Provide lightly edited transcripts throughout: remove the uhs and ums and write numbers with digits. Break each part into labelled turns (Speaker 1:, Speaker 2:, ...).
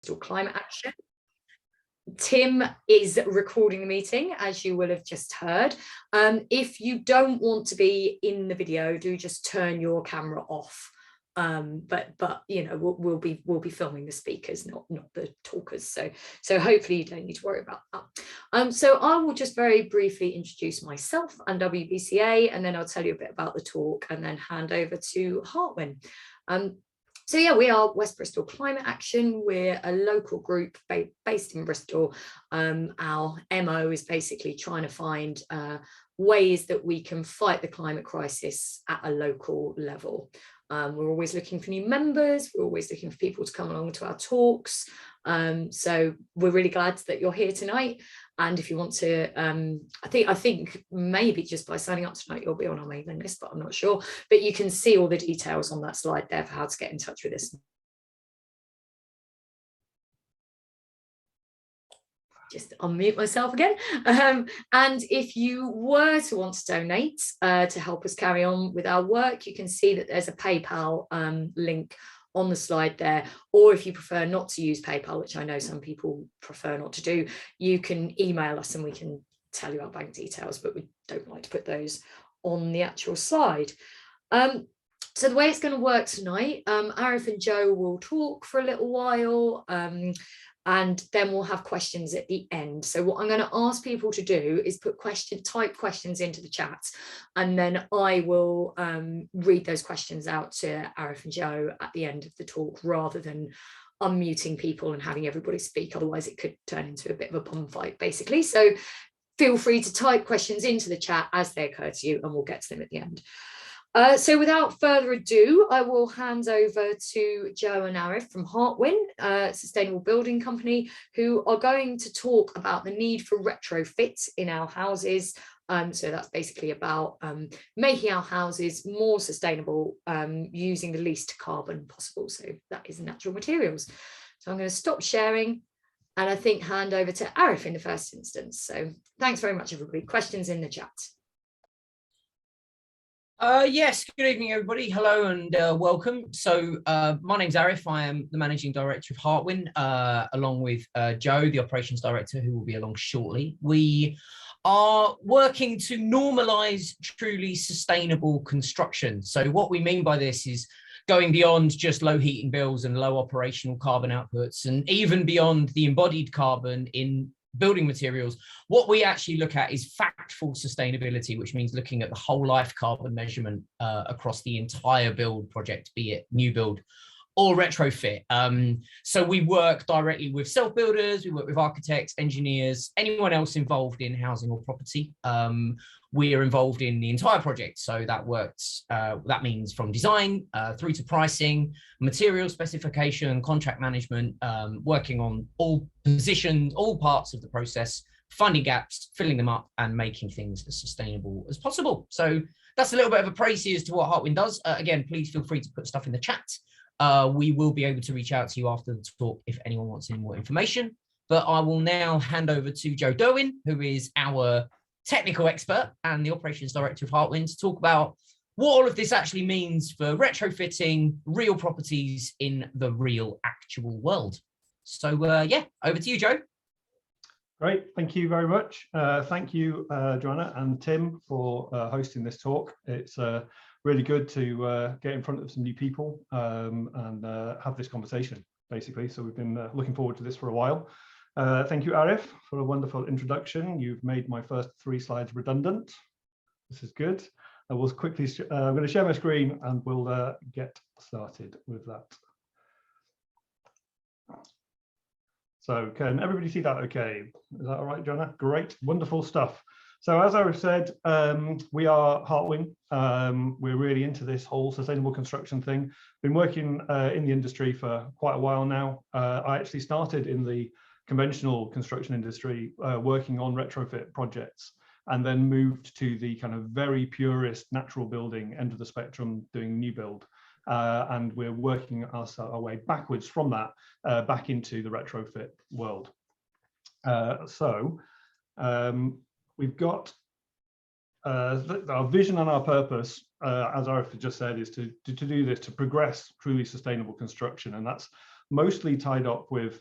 Speaker 1: Bristol Climate Action. Tim is recording the meeting, as you will have just heard. If you don't want to be in the video, do just turn your camera off. But you know, we'll be filming the speakers, not the talkers. So hopefully you don't need to worry about that. So I will just very briefly introduce myself and WBCA, and then I'll tell you a bit about the talk, and then hand over to Hartwyn. So yeah, we are West Bristol Climate Action. We're a local group based in Bristol. Our MO is basically trying to find ways that we can fight the climate crisis at a local level. We're always looking for new members. We're always looking for people to come along to our talks. So we're really glad that you're here tonight. And if you want to, I think maybe just by signing up tonight, you'll be on our mailing list, but I'm not sure. But you can see all the details on that slide there for how to get in touch with us. Just unmute myself again. And if you were to want to donate to help us carry on with our work, you can see that there's a PayPal link on the slide there. Or if you prefer not to use PayPal, which I know some people prefer not to do, you can email us and we can tell you our bank details, but we don't like to put those on the actual slide. So the way it's going to work tonight, Arif and Joe will talk for a little while, and then we'll have questions at the end. So what I'm going to ask people to do is type questions into the chat, and then I will read those questions out to Arif and Joe at the end of the talk, rather than unmuting people and having everybody speak. Otherwise it could turn into a bit of a bum fight, basically. So feel free to type questions into the chat as they occur to you, and we'll get to them at the end. So without further ado, I will hand over to Joe and Arif from Hartwyn, Sustainable Building Company, who are going to talk about the need for retrofit in our houses. So that's basically about making our houses more sustainable, using the least carbon possible. So that is natural materials. So I'm going to stop sharing, and I think hand over to Arif in the first instance. So thanks very much, everybody. Questions in the chat.
Speaker 2: Yes, good evening, everybody. Hello and welcome. So my name's Arif. I am the Managing Director of Hartwyn, along with Joe, the Operations Director, who will be along shortly. We are working to normalise truly sustainable construction. So what we mean by this is going beyond just low heating bills and low operational carbon outputs, and even beyond the embodied carbon in building materials. What we actually look at is factful sustainability, which means looking at the whole life carbon measurement across the entire build project, be it new build or retrofit. So we work directly with self-builders, we work with architects, engineers, anyone else involved in housing or property. We are involved in the entire project. So that means from design through to pricing, material specification, contract management, working on all positions, all parts of the process, finding gaps, filling them up, and making things as sustainable as possible. So that's a little bit of a précis as to what Hartwyn does. Again, please feel free to put stuff in the chat. We will be able to reach out to you after the talk if anyone wants any more information. But I will now hand over to Joe Derwin, who is our technical expert and the Operations Director of Hartwyn, to talk about what all of this actually means for retrofitting real properties in the real actual world. So yeah, over to you, Joe.
Speaker 3: Great, thank you very much. Thank you, Joanna and Tim, for hosting this talk. It's really good to get in front of some new people and have this conversation, basically. So we've been looking forward to this for a while. Thank you, Arif, for a wonderful introduction. You've made my first 3 slides redundant. This is good. I will quickly, I'm going to share my screen and we'll get started with that. So can everybody see that okay? Is that all right, Joanna? Great, wonderful stuff. So as I said, we are Hartwyn. We're really into this whole sustainable construction thing. Been working in the industry for quite a while now. I actually started in the conventional construction industry, working on retrofit projects, and then moved to the kind of very purist natural building end of the spectrum, doing new build. And we're working our way backwards from that back into the retrofit world. We've got our vision and our purpose, as Arif just said, is to do this, to progress truly sustainable construction. And that's mostly tied up with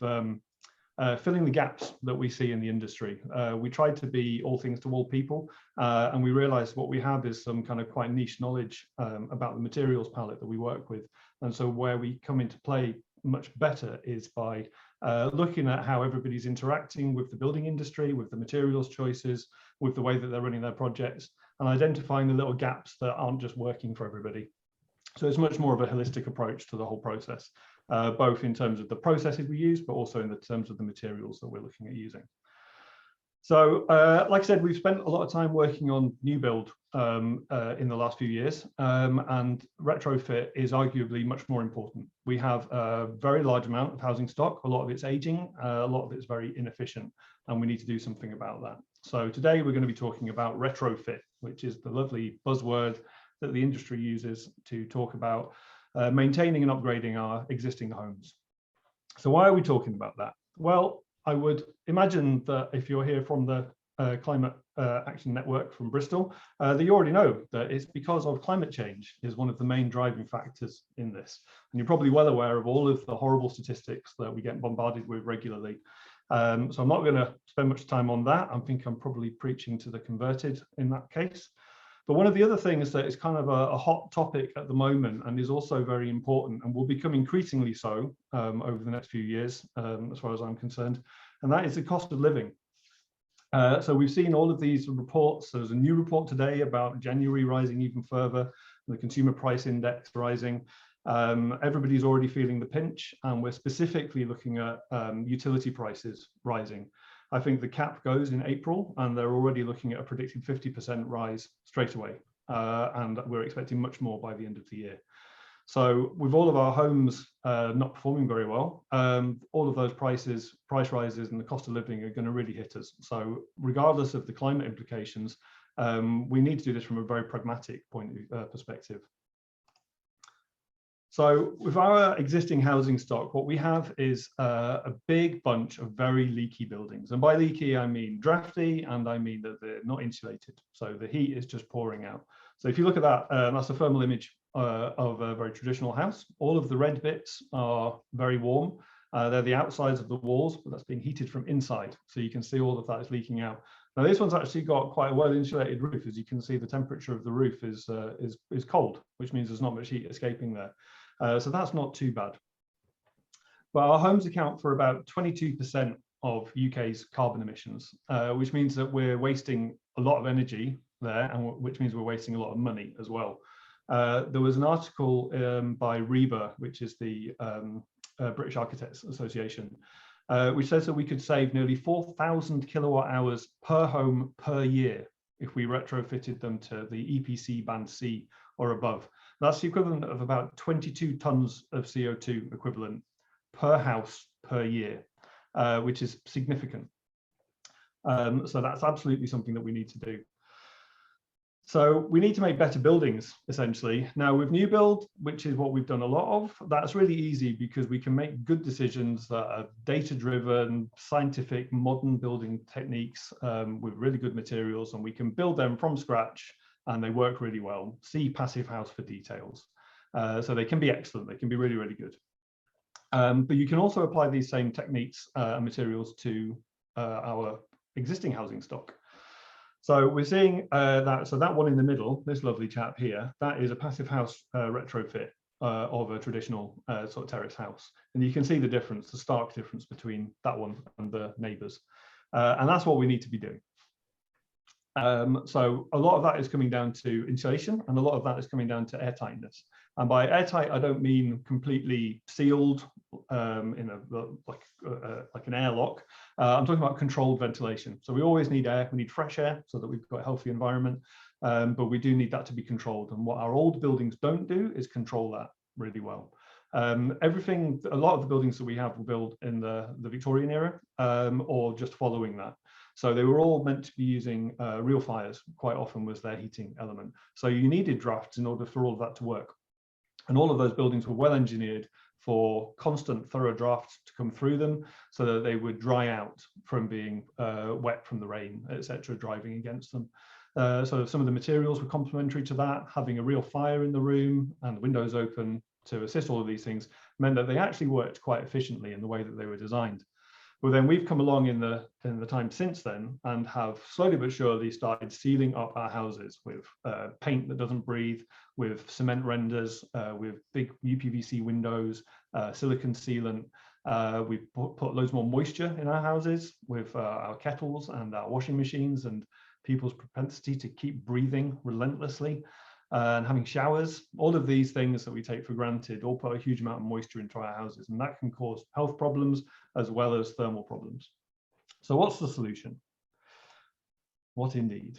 Speaker 3: filling the gaps that we see in the industry. We tried to be all things to all people, and we realized what we have is some kind of quite niche knowledge about the materials palette that we work with. And so where we come into play much better is by looking at how everybody's interacting with the building industry, with the materials choices, with the way that they're running their projects, and identifying the little gaps that aren't just working for everybody. So it's much more of a holistic approach to the whole process, both in terms of the processes we use, but also in the terms of the materials that we're looking at using. So, like I said, we've spent a lot of time working on new build in the last few years, and retrofit is arguably much more important. We have a very large amount of housing stock, a lot of it's aging, a lot of it's very inefficient, and we need to do something about that. So today we're going to be talking about retrofit, which is the lovely buzzword that the industry uses to talk about maintaining and upgrading our existing homes. So why are we talking about that? Well, I would imagine that if you're here from the Climate Action Network from Bristol, that you already know that it's because of climate change is one of the main driving factors in this. And you're probably well aware of all of the horrible statistics that we get bombarded with regularly. So I'm not going to spend much time on that. I think I'm probably preaching to the converted in that case. But one of the other things that is kind of a hot topic at the moment and is also very important and will become increasingly so over the next few years, as far as I'm concerned, and that is the cost of living. So we've seen all of these reports. There's a new report today about January rising even further, the consumer price index rising. Everybody's already feeling the pinch, and we're specifically looking at utility prices rising. I think the cap goes in April, and they're already looking at a predicted 50% rise straight away. And we're expecting much more by the end of the year. So with all of our homes not performing very well, all of those price rises and the cost of living are going to really hit us. So regardless of the climate implications, we need to do this from a very pragmatic perspective. So with our existing housing stock, what we have is a big bunch of very leaky buildings. And by leaky, I mean drafty, and I mean that they're not insulated. So the heat is just pouring out. So if you look at that, that's a thermal image of a very traditional house. All of the red bits are very warm. They're the outsides of the walls, but that's being heated from inside. So you can see all of that is leaking out. Now this one's actually got quite a well-insulated roof. As you can see, the temperature of the roof is cold, which means there's not much heat escaping there. So that's not too bad. But our homes account for about 22% of UK's carbon emissions, which means that we're wasting a lot of energy there, and which means we're wasting a lot of money as well. There was an article by REBA, which is the British Architects Association, which says that we could save nearly 4,000 kilowatt hours per home per year if we retrofitted them to the EPC band C or above. That's the equivalent of about 22 tons of CO2 equivalent per house per year, which is significant. So that's absolutely something that we need to do. So we need to make better buildings, essentially. Now with new build, which is what we've done a lot of, that's really easy because we can make good decisions that are data-driven, scientific, modern building techniques with really good materials, and we can build them from scratch, and they work really well. See Passive House for details. So they can be excellent. They can be really, really good. But you can also apply these same techniques and materials to our existing housing stock. So we're seeing that one in the middle, this lovely chap here, that is a Passive House retrofit of a traditional sort of terrace house. And you can see the difference, the stark difference between that one and the neighbours. And that's what we need to be doing. So a lot of that is coming down to insulation, and a lot of that is coming down to airtightness. And by airtight, I don't mean completely sealed in like an airlock. I'm talking about controlled ventilation. So we always need air. We need fresh air so that we've got a healthy environment, but we do need that to be controlled. And what our old buildings don't do is control that really well. A lot of the buildings that we have were built in the Victorian era or just following that. So they were all meant to be using real fires, quite often was their heating element. So you needed drafts in order for all of that to work. And all of those buildings were well engineered for constant thorough drafts to come through them so that they would dry out from being wet from the rain, etc., driving against them. So some of the materials were complementary to that, having a real fire in the room and the windows open to assist all of these things meant that they actually worked quite efficiently in the way that they were designed. Well, then we've come along in the time since then and have slowly but surely started sealing up our houses with paint that doesn't breathe, with cement renders, with big UPVC windows, silicon sealant. We've put loads more moisture in our houses with our kettles and our washing machines, and people's propensity to keep breathing relentlessly and having showers. All of these things that we take for granted all put a huge amount of moisture into our houses, and that can cause health problems as well as thermal problems. So what's the solution? What indeed?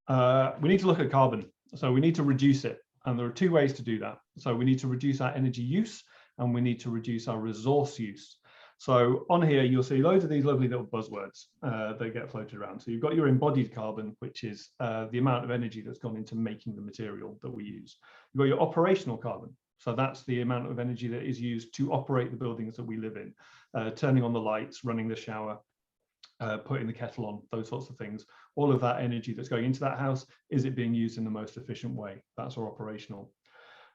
Speaker 3: We need to look at carbon. So we need to reduce it, and there are two ways to do that. So we need to reduce our energy use, and we need to reduce our resource use. So on here, you'll see loads of these lovely little buzzwords that get floated around. So you've got your embodied carbon, which is the amount of energy that's gone into making the material that we use. You've got your operational carbon. So that's the amount of energy that is used to operate the buildings that we live in, turning on the lights, running the shower, putting the kettle on, those sorts of things. All of that energy that's going into that house, is it being used in the most efficient way? That's our operational.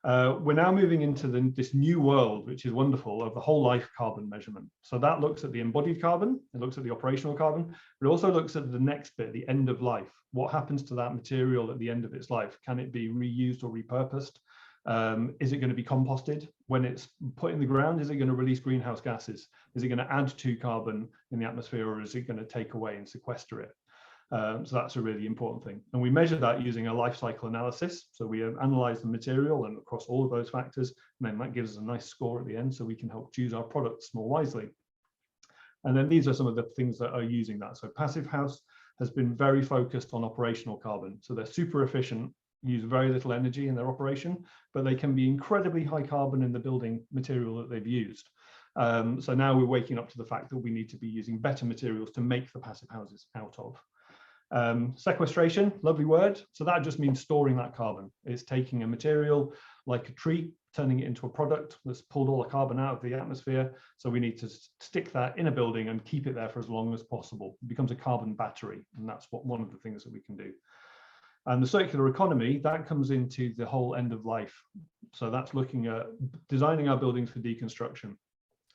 Speaker 3: We're now moving into this new world, which is wonderful, of the whole life carbon measurement. So that looks at the embodied carbon, it looks at the operational carbon, but it also looks at the next bit, the end of life. What happens to that material at the end of its life? Can it be reused or repurposed? Is it going to be composted when it's put in the ground? Is it going to release greenhouse gases? Is it going to add to carbon in the atmosphere, or is it going to take away and sequester it? So that's a really important thing. And we measure that using a life cycle analysis. So we analyze the material and across all of those factors, and then that gives us a nice score at the end so we can help choose our products more wisely. And then these are some of the things that are using that. So Passive House has been very focused on operational carbon. So they're super efficient, use very little energy in their operation, but they can be incredibly high carbon in the building material that they've used. So now we're waking up to the fact that we need to be using better materials to make the passive houses out of. Sequestration, lovely word. So that just means storing that carbon. It's taking a material like a tree, turning it into a product that's pulled all the carbon out of the atmosphere. So we need to stick that in a building and keep it there for as long as possible. It becomes a carbon battery, and that's one of the things that we can do. And the circular economy, that comes into the whole end of life. So that's looking at designing our buildings for deconstruction.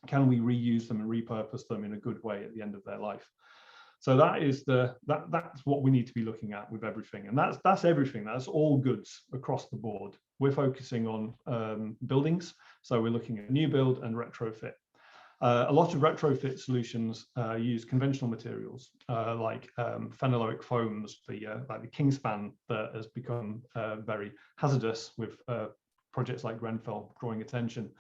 Speaker 3: Can we reuse them and repurpose them in a good way at the end of their life? So that is that's what we need to be looking at with everything, and that's everything. That's all goods across the board. We're focusing on buildings, so we're looking at new build and retrofit. A lot of retrofit solutions use conventional materials like phenolic foams, like the Kingspan that has become very hazardous with projects like Grenfell drawing attention.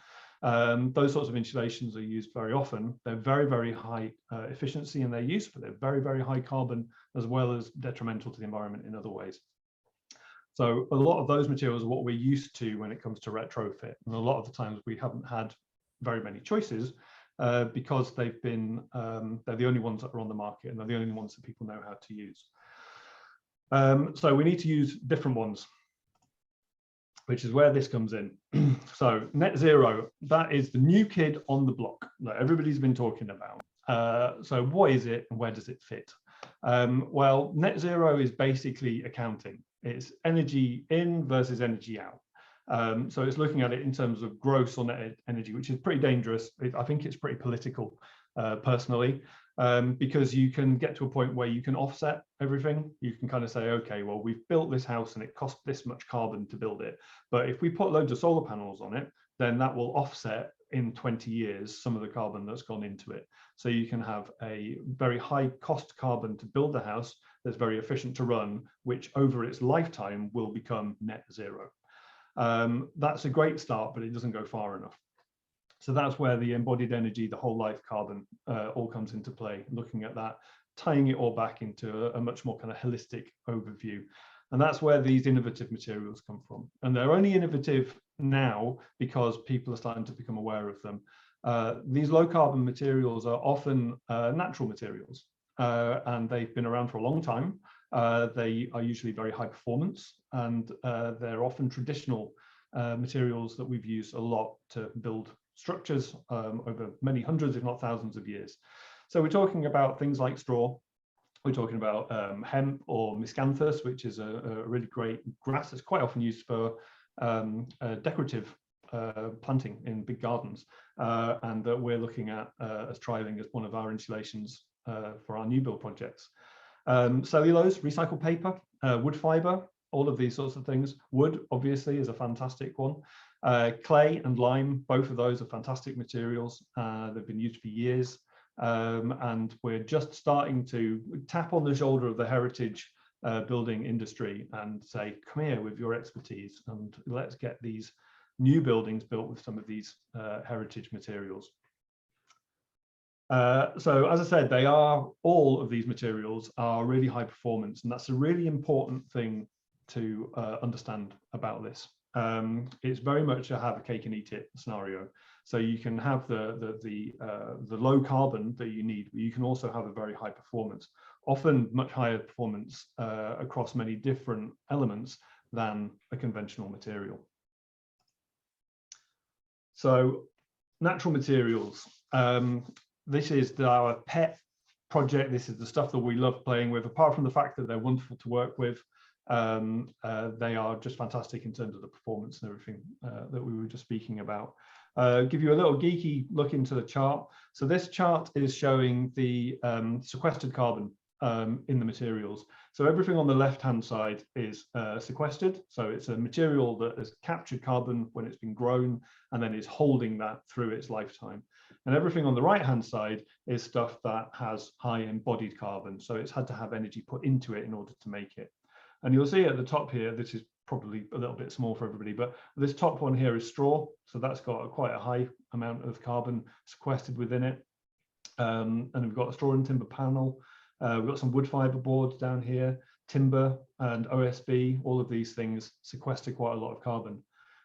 Speaker 3: Those sorts of insulations are used very often. They're very, very high efficiency in their use, but they're very, very high carbon, as well as detrimental to the environment in other ways. So a lot of those materials are what we're used to when it comes to retrofit. And a lot of the times we haven't had very many choices because they've been, they're the only ones that are on the market, and they're the only ones that people know how to use. So we need to use different ones, which is where this comes in. So net zero, that is the new kid on the block that everybody's been talking about. So what is it and where does it fit? Well, net zero is basically accounting. It's energy in versus energy out. So it's looking at it in terms of gross or net energy, which is pretty dangerous. I think it's pretty political, personally. Because you can get to a point where you can offset everything. You can kind of say, okay, well, we've built this house and it cost this much carbon to build it. But if we put loads of solar panels on it, then that will offset in 20 years some of the carbon that's gone into it. So you can have a very high cost carbon to build the house that's very efficient to run, which over its lifetime will become net zero. That's a great start, but it doesn't go far enough. So that's where the embodied energy, the whole life carbon, all comes into play, looking at that, tying it all back into a much more kind of holistic overview. And that's where these innovative materials come from. And they're only innovative now because people are starting to become aware of them. These low carbon materials are often natural materials, and they've been around for a long time. They are usually very high performance, and they're often traditional materials that we've used a lot to build structures over many hundreds, if not thousands of years. So we're talking about things like straw. We're talking about hemp or miscanthus, which is a really great grass that's quite often used for decorative planting in big gardens, and that we're looking at as trialing as one of our installations for our new build projects. Cellulose, recycled paper, wood fiber, all of these sorts of things. Wood, obviously, is a fantastic one. Clay and lime, both of those are fantastic materials. They've been used for years, and we're just starting to tap on the shoulder of the heritage building industry and say, come here with your expertise and let's get these new buildings built with some of these heritage materials. So as I said, all of these materials are really high performance, and that's a really important thing to understand about this. It's very much a have a cake and eat it scenario. So you can have the low carbon that you need, but you can also have a very high performance, often much higher performance across many different elements than a conventional material. So natural materials. This is our pet project. This is the stuff that we love playing with. Apart from the fact that they're wonderful to work with, they are just fantastic in terms of the performance and everything that we were just speaking about. Give you a little geeky look into the chart. So this chart is showing the sequestered carbon in the materials. So everything on the left-hand side is sequestered. So it's a material that has captured carbon when it's been grown and then is holding that through its lifetime. And everything on the right-hand side is stuff that has high embodied carbon. So it's had to have energy put into it in order to make it. And you'll see at the top here, this is probably a little bit small for everybody, but this top one here is straw. So that's got quite a high amount of carbon sequestered within it. And we've got a straw and timber panel. We've got some wood fiber boards down here, timber and OSB, all of these things sequester quite a lot of carbon.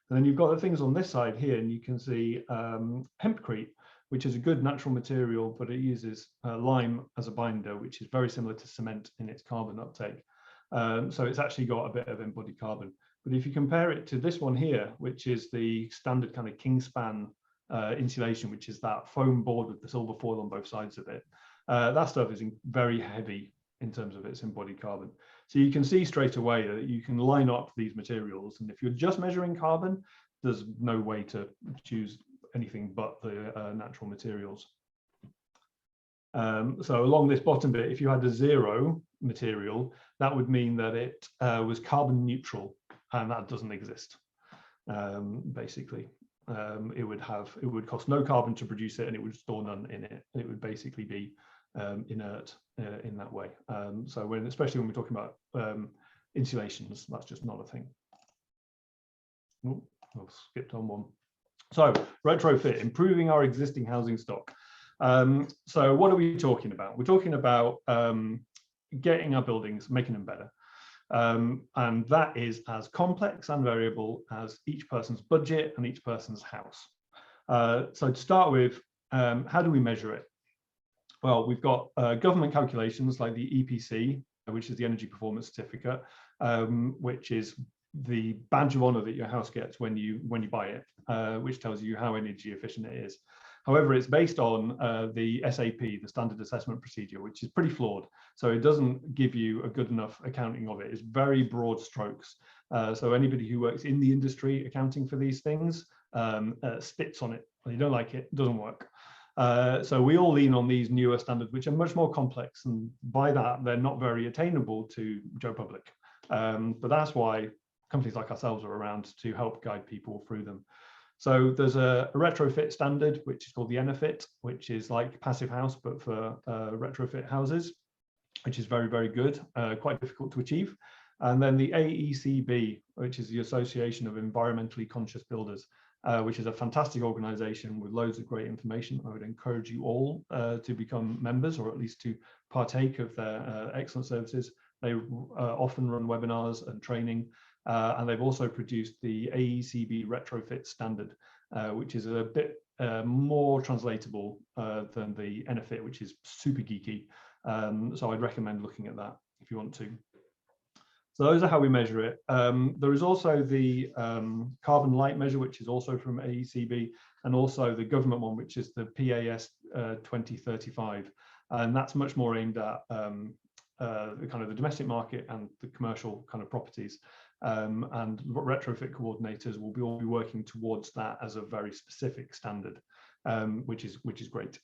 Speaker 3: And then you've got the things on this side here, and you can see hempcrete, which is a good natural material, but it uses lime as a binder, which is very similar to cement in its carbon uptake. So it's actually got a bit of embodied carbon. But if you compare it to this one here, which is the standard kind of Kingspan insulation, which is that foam board with the silver foil on both sides of it, that stuff is very heavy in terms of its embodied carbon. So you can see straight away that you can line up these materials, and if you're just measuring carbon, there's no way to choose anything but the natural materials. So along this bottom bit, if you had a zero material, that would mean that it was carbon neutral, and that doesn't exist. Basically, it would cost no carbon to produce it, and it would store none in it. It would basically be inert in that way. So especially when we're talking about insulations, that's just not a thing. Oh, I've skipped on one. So retrofit, improving our existing housing stock. So what are we talking about? We're talking about getting our buildings, making them better. And that is as complex and variable as each person's budget and each person's house. So to start with, how do we measure it? Well, we've got government calculations like the EPC, which is the Energy Performance Certificate, which is the badge of honor that your house gets when you buy it, which tells you how energy efficient it is. However, it's based on the SAP, the Standard Assessment Procedure, which is pretty flawed. So it doesn't give you a good enough accounting of it. It's very broad strokes. So anybody who works in the industry accounting for these things spits on it. They don't like it, doesn't work. So we all lean on these newer standards, which are much more complex, and by that, they're not very attainable to Joe Public. But that's why companies like ourselves are around to help guide people through them. So there's a retrofit standard, which is called the Retrofit, which is like Passive House, but for retrofit houses, which is very, very good, quite difficult to achieve. And then the AECB, which is the Association of Environmentally Conscious Builders, which is a fantastic organization with loads of great information. I would encourage you all to become members, or at least to partake of their excellent services. They often run webinars and training, and they've also produced the AECB Retrofit Standard, which is a bit more translatable than the Retrofit, which is super geeky. So I'd recommend looking at that if you want to. So those are how we measure it. There is also the carbon light measure, which is also from AECB, and also the government one, which is the PAS 2035. And that's much more aimed at the kind of the domestic market and the commercial kind of properties. and retrofit coordinators will all be working towards that as a very specific standard, which is great.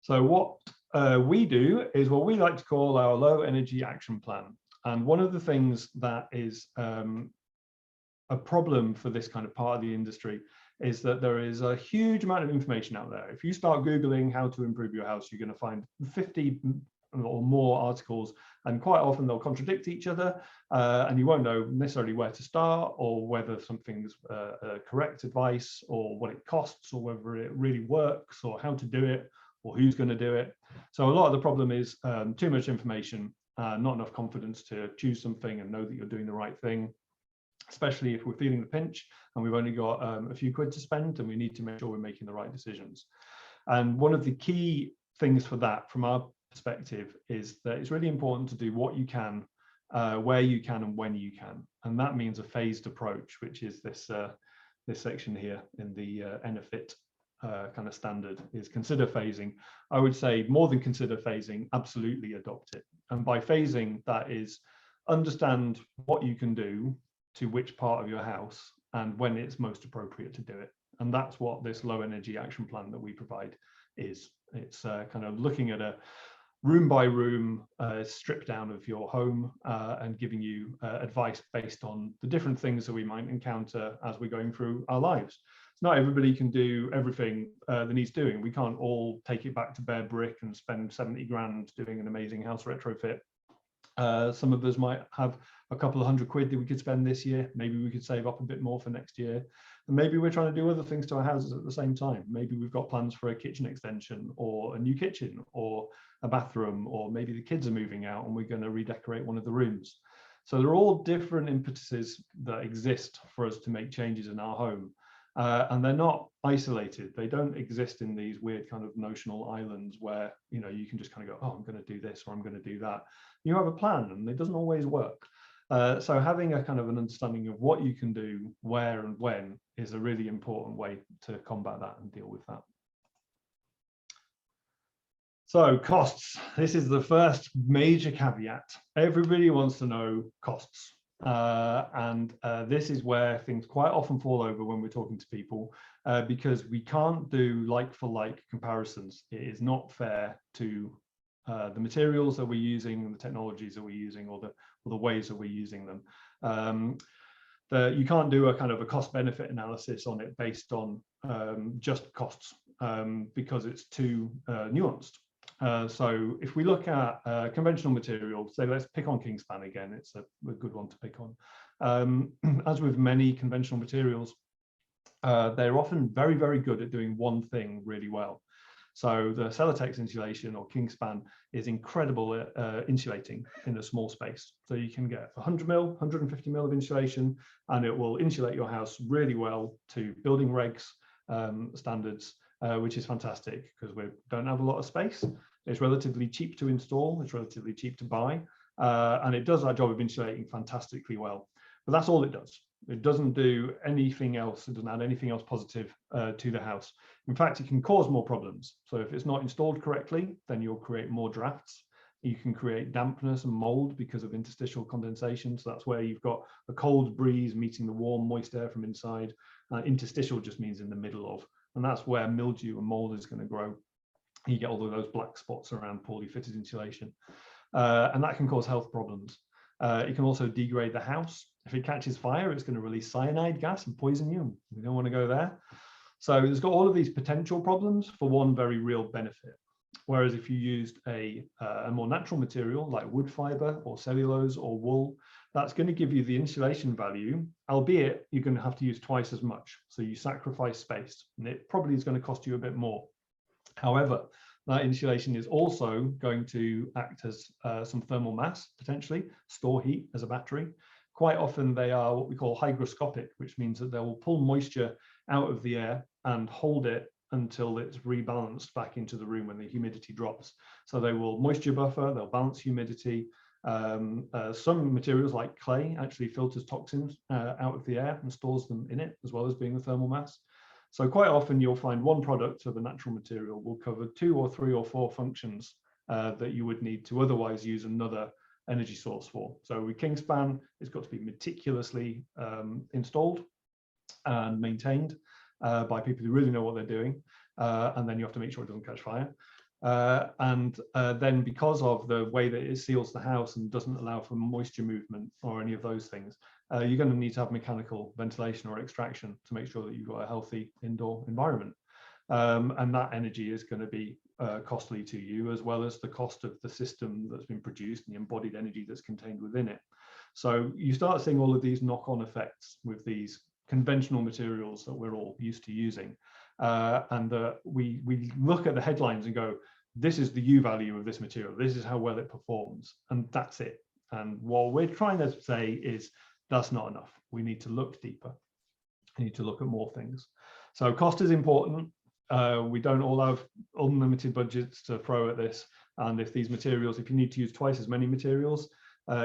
Speaker 3: So what we do is what we like to call our low energy action plan. And one of the things that is a problem for this kind of part of the industry is that there is a huge amount of information out there. If you start Googling how to improve your house, you're going to find 50 or more articles, and quite often they'll contradict each other, and you won't know necessarily where to start, or whether something's correct advice, or what it costs, or whether it really works, or how to do it, or who's going to do it. So a lot of the problem is too much information, not enough confidence to choose something and know that you're doing the right thing, especially if we're feeling the pinch and we've only got a few quid to spend, and we need to make sure we're making the right decisions. And one of the key things for that, from our perspective, is that it's really important to do what you can, where you can, and when you can. And that means a phased approach, which is this section here in the Retrofit kind of standard, is consider phasing. I would say more than consider phasing, absolutely adopt it. And by phasing, that is understand what you can do to which part of your house and when it's most appropriate to do it. And that's what this low energy action plan that we provide is. It's kind of looking at a room by room strip down of your home and giving you advice based on the different things that we might encounter as we're going through our lives. So not everybody can do everything that needs doing. We can't all take it back to bare brick and spend 70 grand doing an amazing house retrofit. Some of us might have a couple of £100 that we could spend this year. Maybe we could save up a bit more for next year. And maybe we're trying to do other things to our houses at the same time. Maybe we've got plans for a kitchen extension, or a new kitchen, or a bathroom, or maybe the kids are moving out and we're going to redecorate one of the rooms. So they're all different impetuses that exist for us to make changes in our home. And they're not isolated. They don't exist in these weird kind of notional islands where, you know, you can just kind of go, oh, I'm going to do this or I'm going to do that. You have a plan, and it doesn't always work. So having a kind of an understanding of what you can do, where and when, is a really important way to combat that and deal with that. So costs. This is the first major caveat. Everybody wants to know costs. This is where things quite often fall over when we're talking to people, because we can't do like for like comparisons. It is not fair to the materials that we're using, the technologies that we're using, or the ways that we're using them. You can't do a kind of a cost benefit analysis on it based on just costs, because it's too nuanced. So if we look at conventional materials, say let's pick on Kingspan again, it's a good one to pick on. As with many conventional materials, they're often very, very good at doing one thing really well. So the Celotex insulation or Kingspan is incredible at insulating in a small space. So you can get 100 mil, 150 mil of insulation, and it will insulate your house really well to building regs standards, which is fantastic because we don't have a lot of space. It's relatively cheap to install, it's relatively cheap to buy, and it does our job of insulating fantastically well. But that's all it does. It doesn't do anything else. It doesn't add anything else positive to the house. In fact, it can cause more problems. So if it's not installed correctly, then you'll create more drafts. You can create dampness and mold because of interstitial condensation. So that's where you've got a cold breeze meeting the warm, moist air from inside. Interstitial just means in the middle of, and that's where mildew and mold is going to grow. You get all of those black spots around poorly fitted insulation. And that can cause health problems. It can also degrade the house. If it catches fire, it's going to release cyanide gas and poison you. We don't want to go there. So there's got all of these potential problems for one very real benefit. Whereas if you used a more natural material like wood fiber or cellulose or wool, that's going to give you the insulation value, albeit you're going to have to use twice as much. So you sacrifice space, and it probably is going to cost you a bit more. However, that insulation is also going to act as some thermal mass, potentially, store heat as a battery. Quite often they are what we call hygroscopic, which means that they will pull moisture out of the air and hold it until it's rebalanced back into the room when the humidity drops. So they will moisture buffer, they'll balance humidity. Some materials like clay actually filters toxins out of the air and stores them in it, as well as being the thermal mass. So quite often you'll find one product of a natural material will cover 2 or 3 or 4 functions that you would need to otherwise use another energy source for. So with Kingspan, it's got to be meticulously installed and maintained by people who really know what they're doing. And then you have to make sure it doesn't catch fire. Then because of the way that it seals the house and doesn't allow for moisture movement or any of those things, you're going to need to have mechanical ventilation or extraction to make sure that you've got a healthy indoor environment. And that energy is going to be costly to you, as well as the cost of the system that's been produced and the embodied energy that's contained within it. So you start seeing all of these knock-on effects with these conventional materials that we're all used to using. We look at the headlines and go, this is the U value of this material, this is how well it performs, and that's it. And what we're trying to say is that's not enough. We need to look deeper. We need to look at more things. So cost is important. We don't all have unlimited budgets to throw at this. And if these materials, if you need to use twice as many materials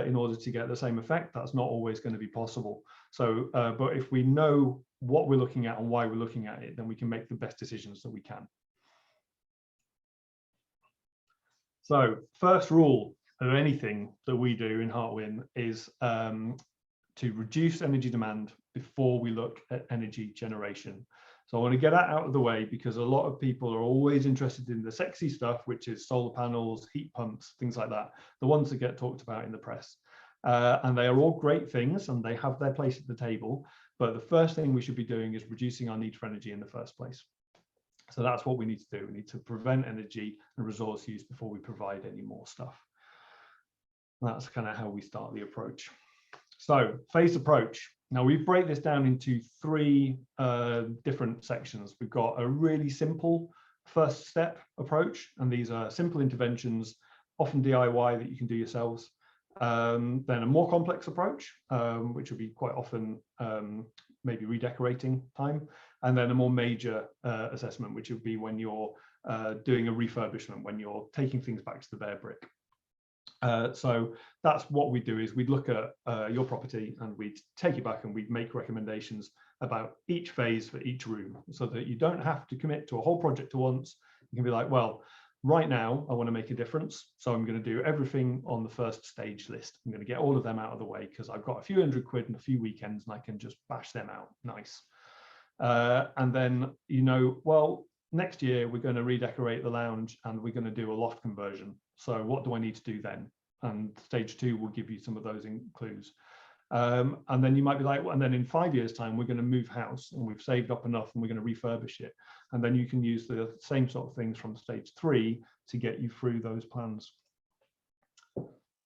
Speaker 3: in order to get the same effect, that's not always going to be possible. So, but if we know what we're looking at and why we're looking at it, then we can make the best decisions that we can. So first rule of anything that we do in Hartwyn is to reduce energy demand before we look at energy generation. So I want to get that out of the way, because a lot of people are always interested in the sexy stuff, which is solar panels, heat pumps, things like that, the ones that get talked about in the press. And they are all great things and they have their place at the table. But the first thing we should be doing is reducing our need for energy in the first place. So that's what we need to do. We need to prevent energy and resource use before we provide any more stuff. That's kind of how we start the approach. So phased approach. Now we break this down into three different sections. We've got a really simple first step approach, and these are simple interventions, often DIY, that you can do yourselves. Then a more complex approach, which will be quite often maybe redecorating time, and then a more major assessment, which would be when you're doing a refurbishment, when you're taking things back to the bare brick. So that's what we do, is we'd look at your property and we'd take it back and we'd make recommendations about each phase for each room, so that you don't have to commit to a whole project at once. You can be like, well, right now I want to make a difference, so I'm going to do everything on the first stage list. I'm going to get all of them out of the way because I've got a few £100 and a few weekends and I can just bash them out. Nice. And then, you know, well, next year we're going to redecorate the lounge and we're going to do a loft conversion. So what do I need to do then? And stage 2 will give you some of those clues. And then you might be like, well, and then in 5 years' time, we're going to move house and we've saved up enough and we're going to refurbish it. And then you can use the same sort of things from stage 3 to get you through those plans.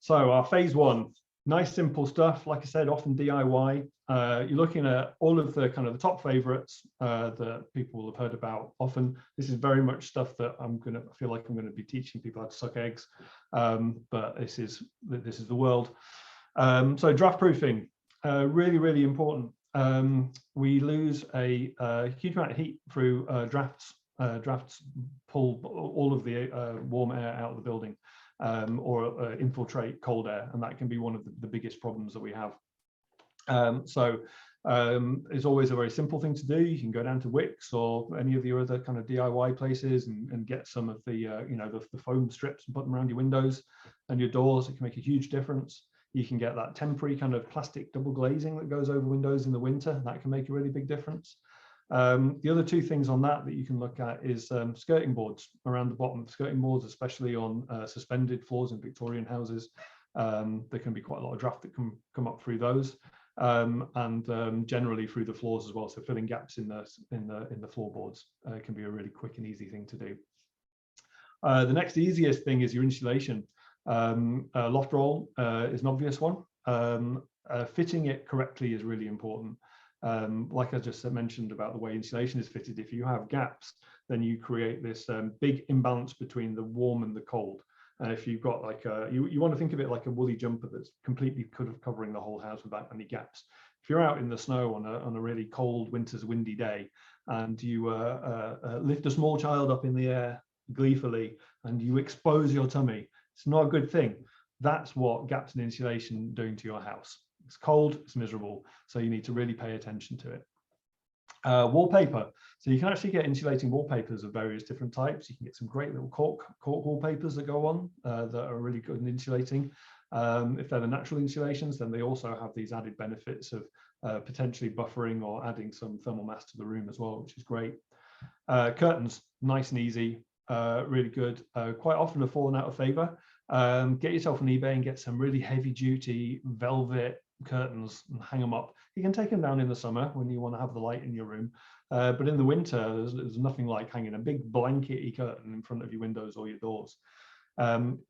Speaker 3: So our phase 1, nice simple stuff. Like I said, often DIY. You're looking at all of the kind of the top favorites that people will have heard about. Often this is very much stuff that I feel like I'm going to be teaching people how to suck eggs, but this is the world. So draft proofing, really, really important. We lose a huge amount of heat through drafts. Drafts pull all of the warm air out of the building, or infiltrate cold air, and that can be one of the biggest problems that we have. It's always a very simple thing to do. You can go down to Wix or any of the other kind of DIY places and get some of the the foam strips and put them around your windows and your doors. It can make a huge difference. You can get that temporary kind of plastic double glazing that goes over windows in the winter. That can make a really big difference. The other two things on that you can look at is skirting boards around the bottom. Skirting boards, especially on suspended floors in Victorian houses. There can be quite a lot of draft that can come up through those, and generally through the floors as well. So filling gaps in the floorboards can be a really quick and easy thing to do. The next easiest thing is your insulation. Loft roll is an obvious one. Fitting it correctly is really important. Like I just mentioned about the way insulation is fitted, if you have gaps, then you create this big imbalance between the warm and the cold. If you've got like you want to think of it like a woolly jumper that's completely covering the whole house without any gaps. If you're out in the snow on a really cold winter's windy day and you lift a small child up in the air gleefully and you expose your tummy, it's not a good thing. That's what gaps in insulation are doing to your house. It's cold, it's miserable, so you need to really pay attention to it. Wallpaper. So you can actually get insulating wallpapers of various different types. You can get some great little cork wallpapers that go on that are really good in insulating. If they're the natural insulations, then they also have these added benefits of potentially buffering or adding some thermal mass to the room as well, which is great. Curtains, nice and easy, really good. Quite often have fallen out of favor. Get yourself on eBay and get some really heavy duty velvet curtains and hang them up. You can take them down in the summer when you want to have the light in your room, but in the winter there's nothing like hanging a big blankety curtain in front of your windows or your doors.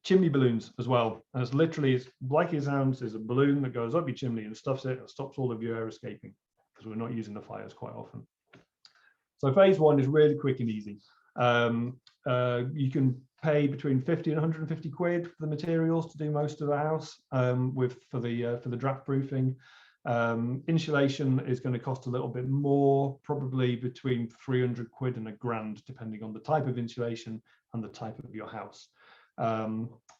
Speaker 3: Chimney balloons as well. And it's literally, it's like it sounds, there's a balloon that goes up your chimney and stuffs it and stops all of your air escaping, because we're not using the fires quite often. So phase one is really quick and easy. You can pay between 50 and 150 quid for the materials to do most of the house, for the draft proofing. Insulation is going to cost a little bit more, probably between 300 quid and £1,000, depending on the type of insulation and the type of your house.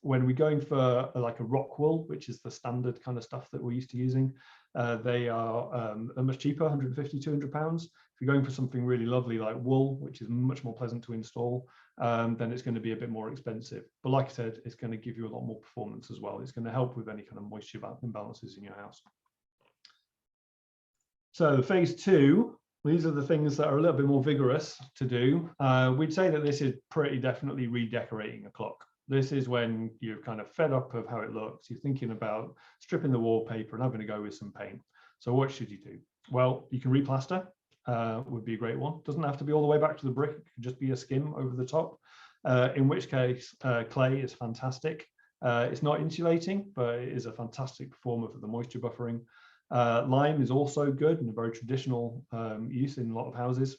Speaker 3: When we're going for like a rock wool, which is the standard kind of stuff that we're used to using, they are much cheaper, 150, 200 pounds. If you're going for something really lovely like wool, which is much more pleasant to install, then it's going to be a bit more expensive. But like I said, it's going to give you a lot more performance as well. It's going to help with any kind of moisture imbalances in your house. So phase two, these are the things that are a little bit more vigorous to do. We'd say that this is pretty definitely redecorating a clock. This is when you're kind of fed up of how it looks. You're thinking about stripping the wallpaper and having to go with some paint. So what should you do? Well, you can replaster, would be a great one. Doesn't have to be all the way back to the brick. It could just be a skim over the top, in which case clay is fantastic. It's not insulating, but it is a fantastic performer for the moisture buffering. Lime is also good and a very traditional use in a lot of houses.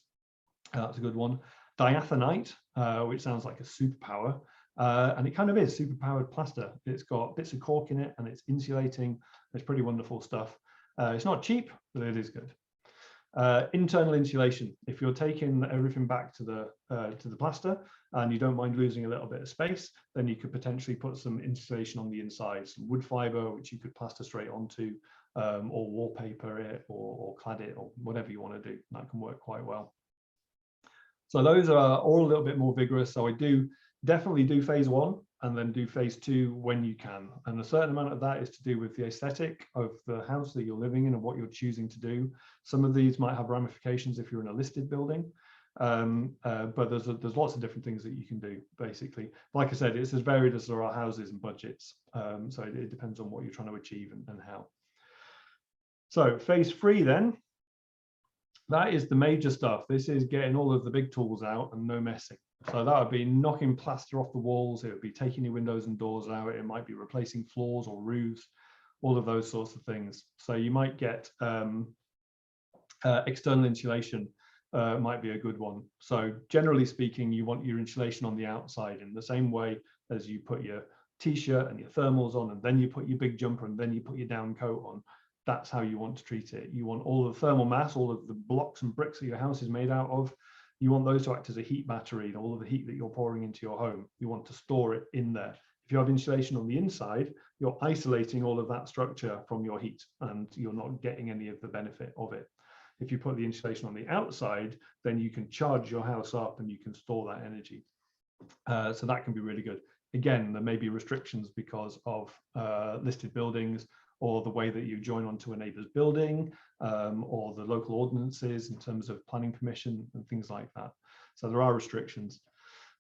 Speaker 3: That's a good one. Diathanite, which sounds like a superpower, and it kind of is superpowered plaster. It's got bits of cork in it and it's insulating. It's pretty wonderful stuff. It's not cheap, but it is good. Internal insulation. If you're taking everything back to the plaster and you don't mind losing a little bit of space, then you could potentially put some insulation on the inside, some wood fiber, which you could plaster straight onto, or wallpaper it, or clad it, or whatever you want to do. That can work quite well. So those are all a little bit more vigorous. So I do definitely do phase one and then do phase two when you can. And a certain amount of that is to do with the aesthetic of the house that you're living in and what you're choosing to do. Some of these might have ramifications if you're in a listed building, but there's lots of different things that you can do, basically. Like I said, it's as varied as there are houses and budgets. So it depends on what you're trying to achieve and how. So phase three then, that is the major stuff. This is getting all of the big tools out and no messing. So that would be knocking plaster off the walls. It would be taking your windows and doors out. It might be replacing floors or roofs, all of those sorts of things. So you might get external insulation might be a good one. So generally speaking, you want your insulation on the outside in the same way as you put your t-shirt and your thermals on, and then you put your big jumper, and then you put your down coat on. That's how you want to treat it. You want all the thermal mass, all of the blocks and bricks that your house is made out of. You want those to act as a heat battery, and all of the heat that you're pouring into your home, you want to store it in there. If you have insulation on the inside, you're isolating all of that structure from your heat, and you're not getting any of the benefit of it. If you put the insulation on the outside, then you can charge your house up and you can store that energy. So that can be really good. Again, there may be restrictions because of listed buildings, or the way that you join onto a neighbour's building, or the local ordinances in terms of planning permission and things like that. So there are restrictions.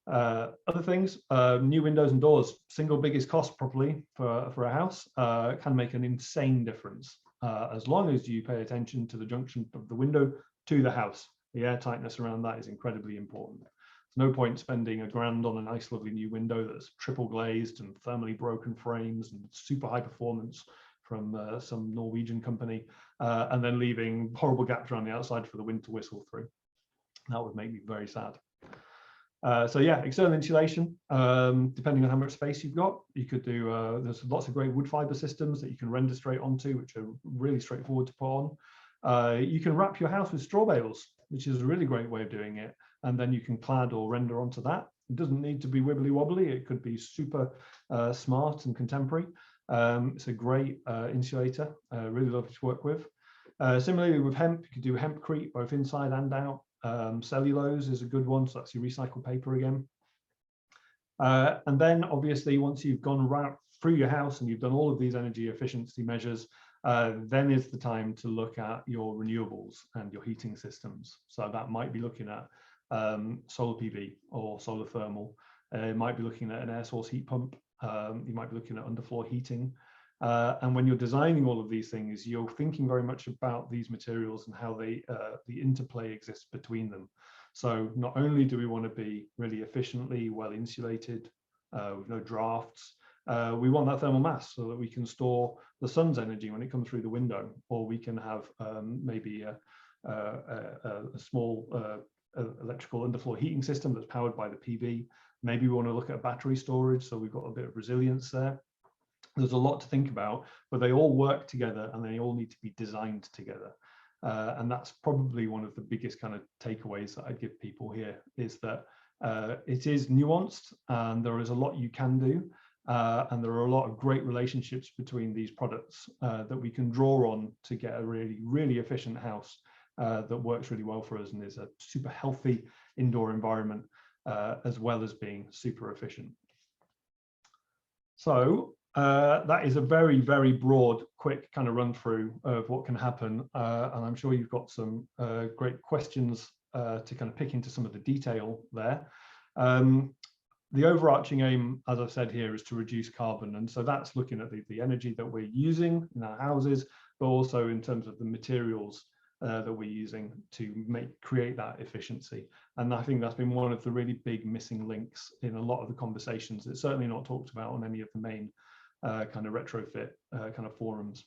Speaker 3: Other things, new windows and doors, single biggest cost probably for a house, can make an insane difference, as long as you pay attention to the junction of the window to the house. The air tightness around that is incredibly important. There's no point spending £1,000 on a nice lovely new window that's triple glazed and thermally broken frames and super high performance from some Norwegian company, and then leaving horrible gaps around the outside for the wind to whistle through. That would make me very sad. So yeah, external insulation, depending on how much space you've got, you could do, there's lots of great wood fiber systems that you can render straight onto, which are really straightforward to put on. You can wrap your house with straw bales, which is a really great way of doing it. And then you can clad or render onto that. It doesn't need to be wibbly wobbly. It could be super smart and contemporary. It's a great insulator, really lovely to work with. Similarly with hemp, you could do hempcrete both inside and out. Cellulose is a good one, so that's your recycled paper again. And then obviously once you've gone through your house and you've done all of these energy efficiency measures, then is the time to look at your renewables and your heating systems. So that might be looking at solar PV or solar thermal. It might be looking at an air source heat pump. You might be looking at underfloor heating. And when you're designing all of these things, you're thinking very much about these materials and how they, the interplay exists between them. So not only do we want to be really efficiently well insulated with no drafts, we want that thermal mass so that we can store the sun's energy when it comes through the window, or we can have maybe a small electrical underfloor heating system that's powered by the PV. Maybe we want to look at battery storage, so we've got a bit of resilience there. There's a lot to think about, but they all work together and they all need to be designed together. And that's probably one of the biggest kind of takeaways that I'd give people here, is that it is nuanced and there is a lot you can do. And there are a lot of great relationships between these products that we can draw on to get a really, really efficient house that works really well for us and is a super healthy indoor environment, as well as being super efficient. So that is a very, very broad, quick kind of run through of what can happen. And I'm sure you've got some great questions to kind of pick into some of the detail there. The overarching aim, as I've said here, is to reduce carbon. And so that's looking at the energy that we're using in our houses, but also in terms of the materials that we're using to create that efficiency. And I think that's been one of the really big missing links in a lot of the conversations. It's certainly not talked about on any of the main kind of retrofit kind of forums,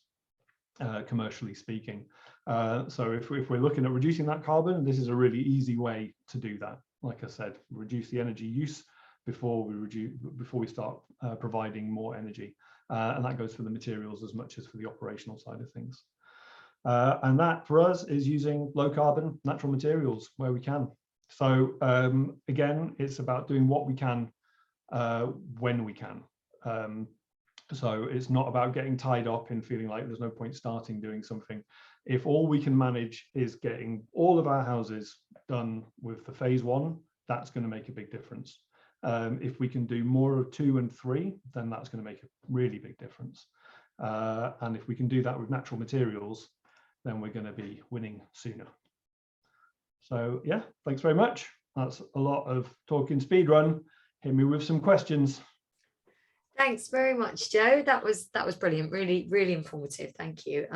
Speaker 3: commercially speaking. So if we're looking at reducing that carbon, this is a really easy way to do that. Like I said, reduce the energy use before we start providing more energy, and that goes for the materials as much as for the operational side of things. And that for us is using low carbon natural materials where we can. So again, it's about doing what we can when we can. So it's not about getting tied up in feeling like there's no point starting doing something. If all we can manage is getting all of our houses done with the phase one, that's going to make a big difference. If we can do more of 2 and 3, then that's going to make a really big difference. And if we can do that with natural materials, then we're going to be winning sooner. So yeah, thanks very much. That's a lot of talking speed run. Hit me with some questions.
Speaker 1: Thanks very much, Joe. That was brilliant. Really, really informative. Thank you.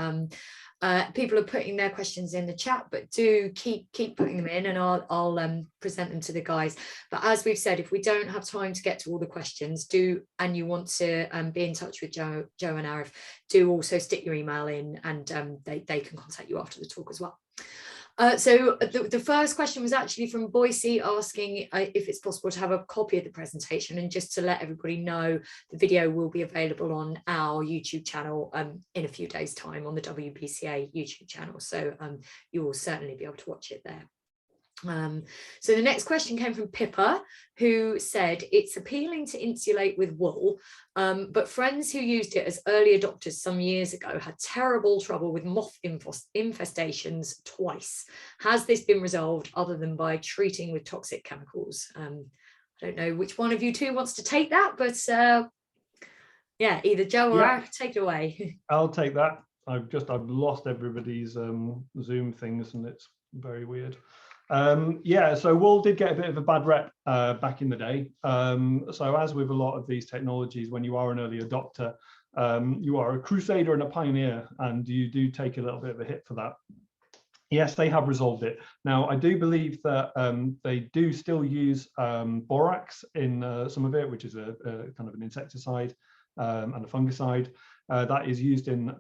Speaker 1: People are putting their questions in the chat, but do keep putting them in, and I'll present them to the guys. But as we've said, if we don't have time to get to all the questions, and you want to be in touch with Joe and Arif, do also stick your email in, and they can contact you after the talk as well. So the first question was actually from Boise, asking if it's possible to have a copy of the presentation, and just to let everybody know, the video will be available on our YouTube channel in a few days' time on the WBCA YouTube channel. So you will certainly be able to watch it there. So the next question came from Pippa, who said it's appealing to insulate with wool, but friends who used it as early adopters some years ago had terrible trouble with moth infestations twice. Has this been resolved other than by treating with toxic chemicals? I don't know which one of you two wants to take that, but yeah, either Joe or I, take it away.
Speaker 3: I'll take that. I've lost everybody's Zoom things, and it's very weird. Yeah, so wool did get a bit of a bad rep back in the day. So as with a lot of these technologies, when you are an early adopter, you are a crusader and a pioneer, and you do take a little bit of a hit for that. Yes, they have resolved it. Now, I do believe that they do still use borax in some of it, which is a kind of an insecticide and a fungicide. That is used in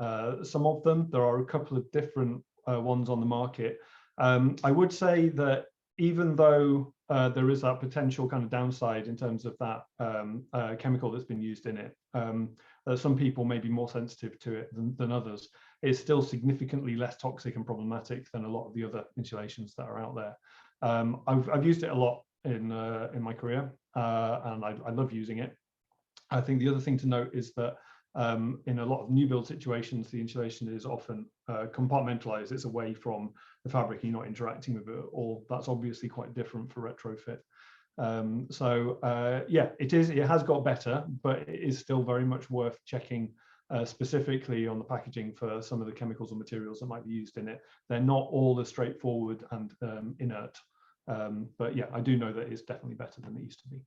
Speaker 3: some of them. There are a couple of different ones on the market. I would say that even though there is that potential kind of downside in terms of that chemical that's been used in it, some people may be more sensitive to it than others. It's still significantly less toxic and problematic than a lot of the other insulations that are out there. I've used it a lot in my career, and I love using it. I think the other thing to note is that in a lot of new build situations, the insulation is often compartmentalized. It's away from the fabric, you're not interacting with it at all. That's obviously quite different for retrofit. Yeah, it has got better, but it is still very much worth checking specifically on the packaging for some of the chemicals and materials that might be used in it. They're not all as straightforward and inert, but yeah, I do know that it's definitely better than it used to be.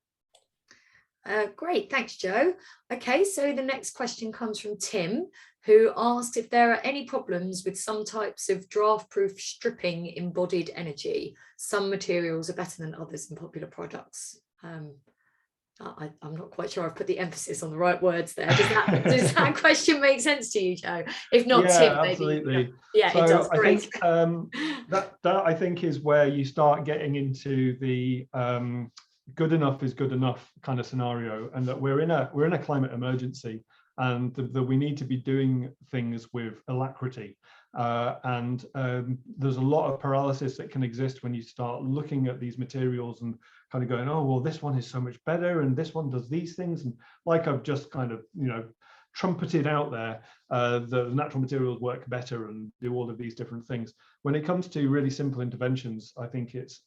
Speaker 1: Great, thanks, Joe. Okay, so the next question comes from Tim, who asked if there are any problems with some types of draft-proof stripping embodied energy. Some materials are better than others in popular products. I'm not quite sure I've put the emphasis on the right words there. Does that question make sense to you, Joe? If not,
Speaker 3: yeah,
Speaker 1: Tim, maybe.
Speaker 3: Absolutely.
Speaker 1: Yeah, so it does.
Speaker 3: I
Speaker 1: Great.
Speaker 3: think that I think is where you start getting into the good enough is good enough kind of scenario, and that we're in a climate emergency, and that we need to be doing things with alacrity. There's a lot of paralysis that can exist when you start looking at these materials and kind of going, oh, well, this one is so much better and this one does these things. And like I've just kind of, trumpeted out there, the natural materials work better and do all of these different things. When it comes to really simple interventions, I think it's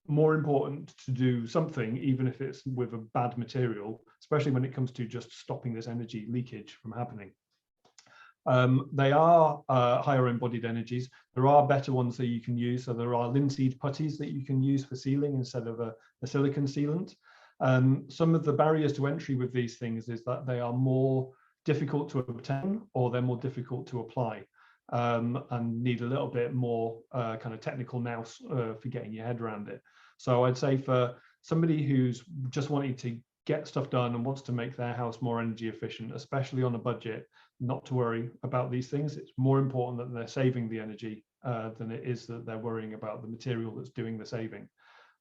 Speaker 3: more important to do something, even if it's with a bad material, especially when it comes to just stopping this energy leakage from happening. They are higher embodied energies. There are better ones that you can use. So there are linseed putties that you can use for sealing instead of a silicon sealant. Some of the barriers to entry with these things is that they are more difficult to obtain, or they're more difficult to apply, and need a little bit more kind of technical nous for getting your head around it. So I'd say for somebody who's just wanting to get stuff done and wants to make their house more energy efficient, especially on a budget, not to worry about these things. It's more important that they're saving the energy than it is that they're worrying about the material that's doing the saving.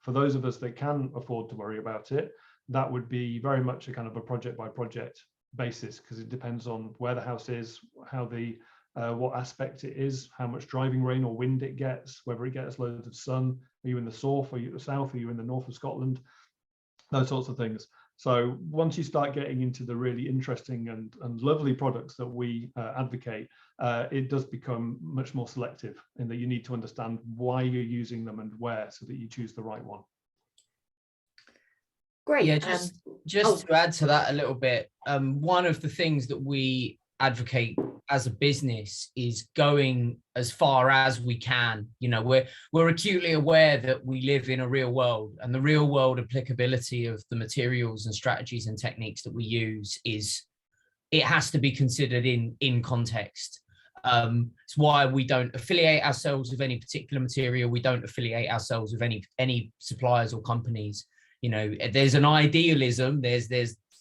Speaker 3: For those of us that can afford to worry about it, that would be very much a kind of a project by project basis, because it depends on where the house is, how the what aspect it is, how much driving rain or wind it gets, whether it gets loads of sun. Are you in the south? Are you in the south? Are you in the north of Scotland? Those sorts of things. So once you start getting into the really interesting and lovely products that we advocate, it does become much more selective, in that you need to understand why you're using them and where, so that you choose the right one.
Speaker 1: Great.
Speaker 2: Yeah, just to add to that a little bit, one of the things that we advocate as a business is going as far as we can. We're acutely aware that we live in a real world, and the real world applicability of the materials and strategies and techniques that we use it has to be considered in context. It's why we don't affiliate ourselves with any particular material. We don't affiliate ourselves with any suppliers or companies. There's an idealism, there's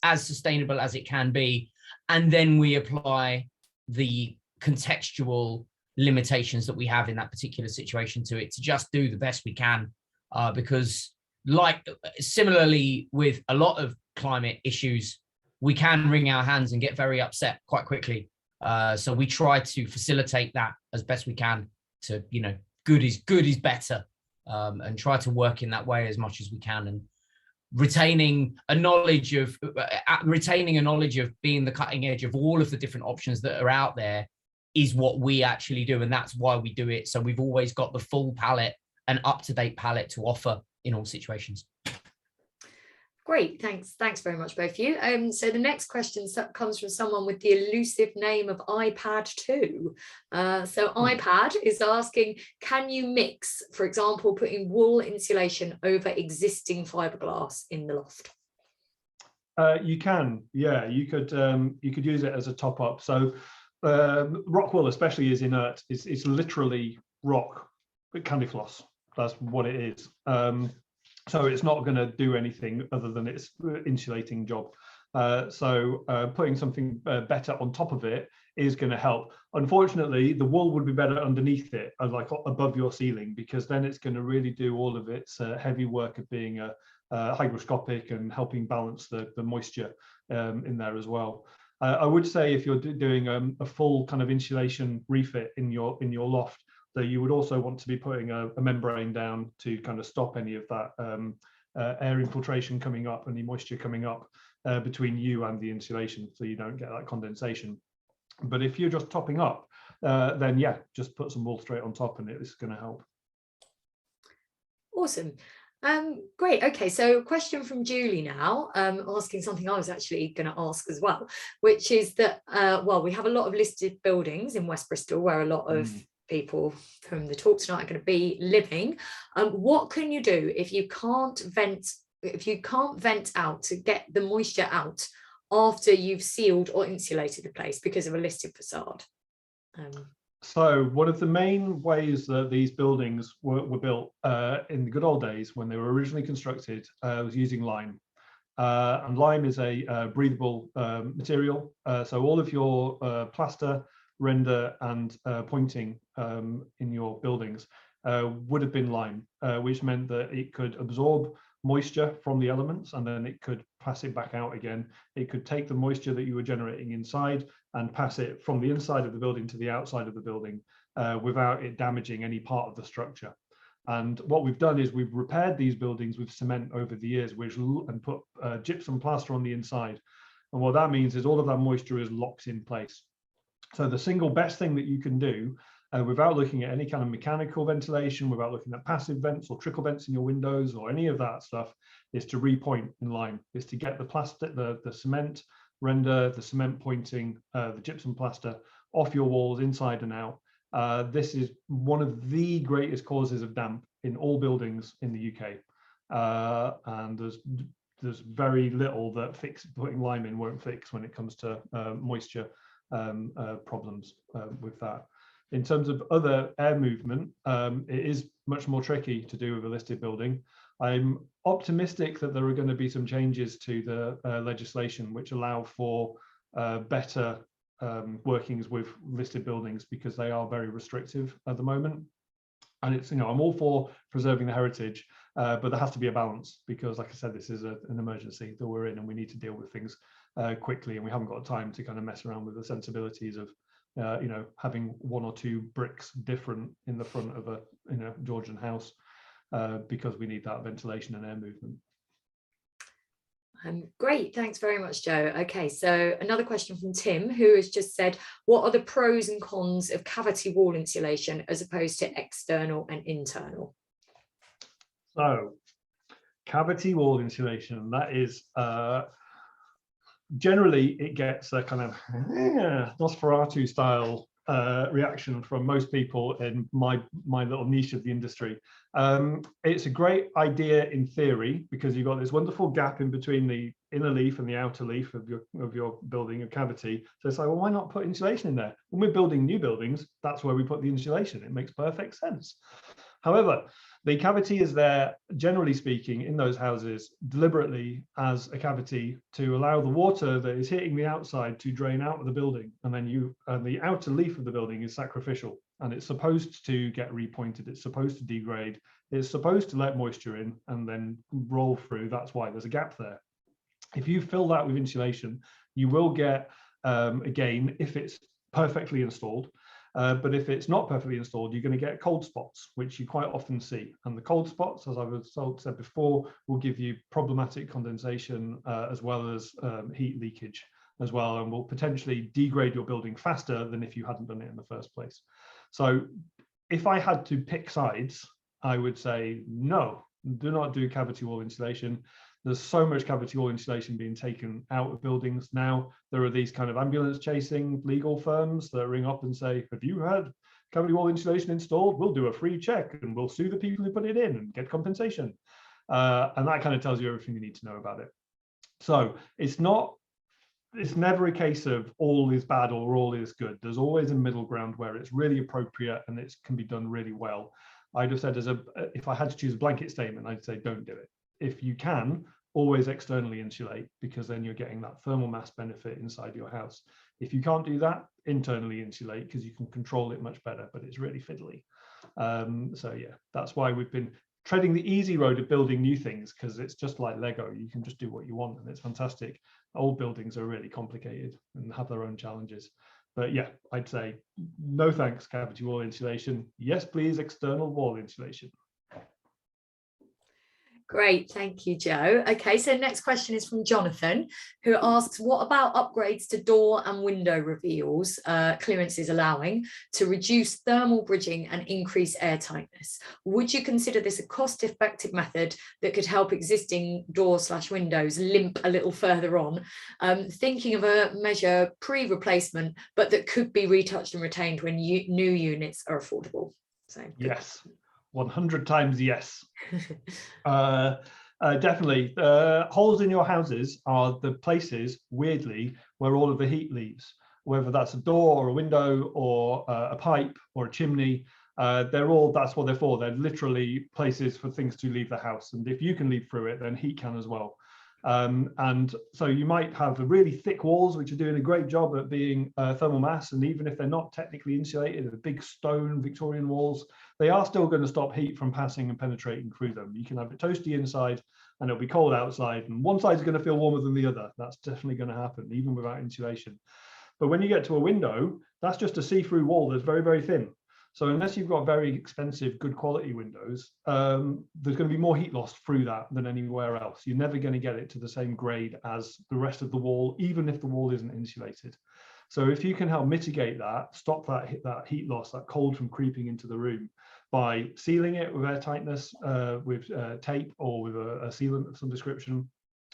Speaker 2: as sustainable as it can be, and then we apply the contextual limitations that we have in that particular situation to it, to just do the best we can, because similarly with a lot of climate issues, we can wring our hands and get very upset quite quickly. So we try to facilitate that as best we can, to good is better, and try to work in that way as much as we can, and retaining a knowledge of being the cutting edge of all of the different options that are out there is what we actually do, and that's why we do it. So we've always got the full palette and up-to-date palette to offer in all situations.
Speaker 1: Great, thanks very much, both of you. So the next question comes from someone with the elusive name of iPad2. So iPad is asking, can you mix, for example, putting wool insulation over existing fiberglass in the loft?
Speaker 3: You can, yeah. You could use it as a top up. So rock wool especially is inert. It's literally rock, candy floss. That's what it is. So it's not going to do anything other than its insulating job. So putting something better on top of it is going to help. Unfortunately, the wool would be better underneath it, like above your ceiling, because then it's going to really do all of its heavy work of being hygroscopic and helping balance the moisture in there as well. I would say if you're doing a full kind of insulation refit in your loft, that you would also want to be putting a membrane down to kind of stop any of that air infiltration coming up, and the moisture coming up between you and the insulation, so you don't get that condensation. But if you're just topping up, then yeah, just put some wool straight on top and it's going to help.
Speaker 1: Awesome. Great. Okay, so question from Julie now, asking something I was actually going to ask as well, which is that, well, we have a lot of listed buildings in West Bristol where a lot of people from the talk tonight are going to be living. What can you do if you can't vent out to get the moisture out after you've sealed or insulated the place because of a listed facade?
Speaker 3: So one of the main ways that these buildings were built in the good old days when they were originally constructed was using lime. And lime is a breathable material. So all of your plaster, render and pointing in your buildings would have been lime, which meant that it could absorb moisture from the elements and then it could pass it back out again. It could take the moisture that you were generating inside and pass it from the inside of the building to the outside of the building without it damaging any part of the structure. And what we've done is we've repaired these buildings with cement over the years, and put gypsum plaster on the inside. And what that means is all of that moisture is locked in place. So the single best thing that you can do without looking at any kind of mechanical ventilation, without looking at passive vents or trickle vents in your windows or any of that stuff, is to repoint in lime, is to get the plastic, the cement render, the cement pointing, the gypsum plaster off your walls inside and out. This is one of the greatest causes of damp in all buildings in the UK. And there's very little that putting lime in won't fix when it comes to moisture problems with that. In terms of other air movement, it is much more tricky to do with a listed building. I'm optimistic that there are going to be some changes to the legislation which allow for better workings with listed buildings, because they are very restrictive at the moment. And it's, I'm all for preserving the heritage, but there has to be a balance, because like I said, this is an emergency that we're in and we need to deal with things quickly, and we haven't got time to kind of mess around with the sensibilities of having one or two bricks different in the front of a Georgian house, because we need that ventilation and air movement.
Speaker 1: Great, thanks very much, Joe. Okay, so another question from Tim, who has just said, what are the pros and cons of cavity wall insulation as opposed to external and internal?
Speaker 3: So cavity wall insulation, that is generally it gets a kind of Nosferatu style reaction from most people in my little niche of the industry. It's a great idea in theory, because you've got this wonderful gap in between the inner leaf and the outer leaf of your building, a cavity. So it's like, well, why not put insulation in there? When we're building new buildings, that's where we put the insulation. It makes perfect sense. However, the cavity is there, generally speaking, in those houses deliberately as a cavity to allow the water that is hitting the outside to drain out of the building. And then the outer leaf of the building is sacrificial, and it's supposed to get repointed. It's supposed to degrade. It's supposed to let moisture in and then roll through. That's why there's a gap there. If you fill that with insulation, you will get a gain if it's perfectly installed. But if it's not perfectly installed, you're going to get cold spots, which you quite often see. And the cold spots, as I've said before, will give you problematic condensation as well as heat leakage as well, and will potentially degrade your building faster than if you hadn't done it in the first place. So if I had to pick sides, I would say no, do not do cavity wall insulation. There's so much cavity wall insulation being taken out of buildings now. There are these kind of ambulance chasing legal firms that ring up and say, have you had cavity wall insulation installed? We'll do a free check and we'll sue the people who put it in and get compensation. And that kind of tells you everything you need to know about it. So it's never a case of all is bad or all is good. There's always a middle ground where it's really appropriate and it can be done really well. I'd have said, if I had to choose a blanket statement, I'd say don't do it. If you can, always externally insulate, because then you're getting that thermal mass benefit inside your house. If you can't do that, internally insulate, because you can control it much better, but it's really fiddly. So yeah, that's why we've been treading the easy road of building new things, because it's just like Lego. You can just do what you want and it's fantastic. Old buildings are really complicated and have their own challenges. But yeah, I'd say no thanks, cavity wall insulation. Yes, please, external wall insulation.
Speaker 1: Great, thank you, Joe. Okay, so next question is from Jonathan, who asks, what about upgrades to door and window reveals, clearances allowing, to reduce thermal bridging and increase air tightness? Would you consider this a cost-effective method that could help existing doors/windows limp a little further on? Thinking of a measure pre-replacement, but that could be retouched and retained when new units are affordable. So
Speaker 3: yes. 100 times yes. Definitely. Holes in your houses are the places, weirdly, where all of the heat leaves, whether that's a door or a window or a pipe or a chimney. That's what they're for. They're literally places for things to leave the house. And if you can leave through it, then heat can as well. And so you might have really thick walls, which are doing a great job at being thermal mass. And even if they're not technically insulated, the big stone Victorian walls, they are still going to stop heat from passing and penetrating through them. You can have it toasty inside and it'll be cold outside, and one side is going to feel warmer than the other. That's definitely going to happen, even without insulation. But when you get to a window, that's just a see-through wall that's very, very thin. So unless you've got very expensive, good quality windows, there's going to be more heat loss through that than anywhere else. You're never going to get it to the same grade as the rest of the wall, even if the wall isn't insulated. So if you can help mitigate that, stop that heat loss, that cold from creeping into the room, by sealing it with air tightness, with tape or with a sealant of some description,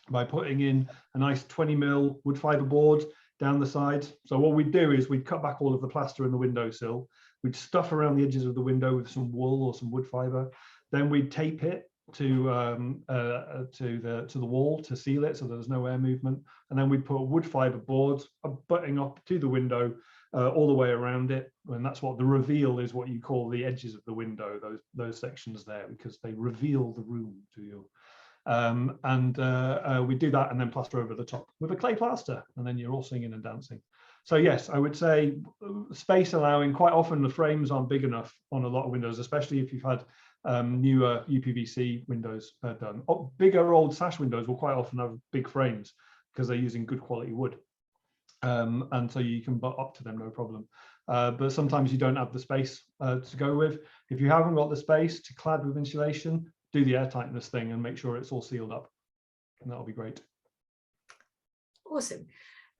Speaker 3: by putting in a nice 20mm wood fiber board down the side. So what we'd do is we'd cut back all of the plaster in the windowsill. We'd stuff around the edges of the window with some wool or some wood fiber. Then we'd tape it to the wall to seal it so there's no air movement. And then we'd put wood fiber boards butting up to the window all the way around it. And that's what the reveal is, what you call the edges of the window, those sections there, because they reveal the room to you. We do that and then plaster over the top with a clay plaster, and then you're all singing and dancing. So yes, I would say space allowing. Quite often the frames aren't big enough on a lot of windows, especially if you've had newer UPVC windows done. Bigger old sash windows will quite often have big frames because they're using good quality wood. And so you can butt up to them, no problem. But sometimes you don't have the space to go with. If you haven't got the space to clad with insulation, do the air tightness thing and make sure it's all sealed up, and that'll be great.
Speaker 1: Awesome.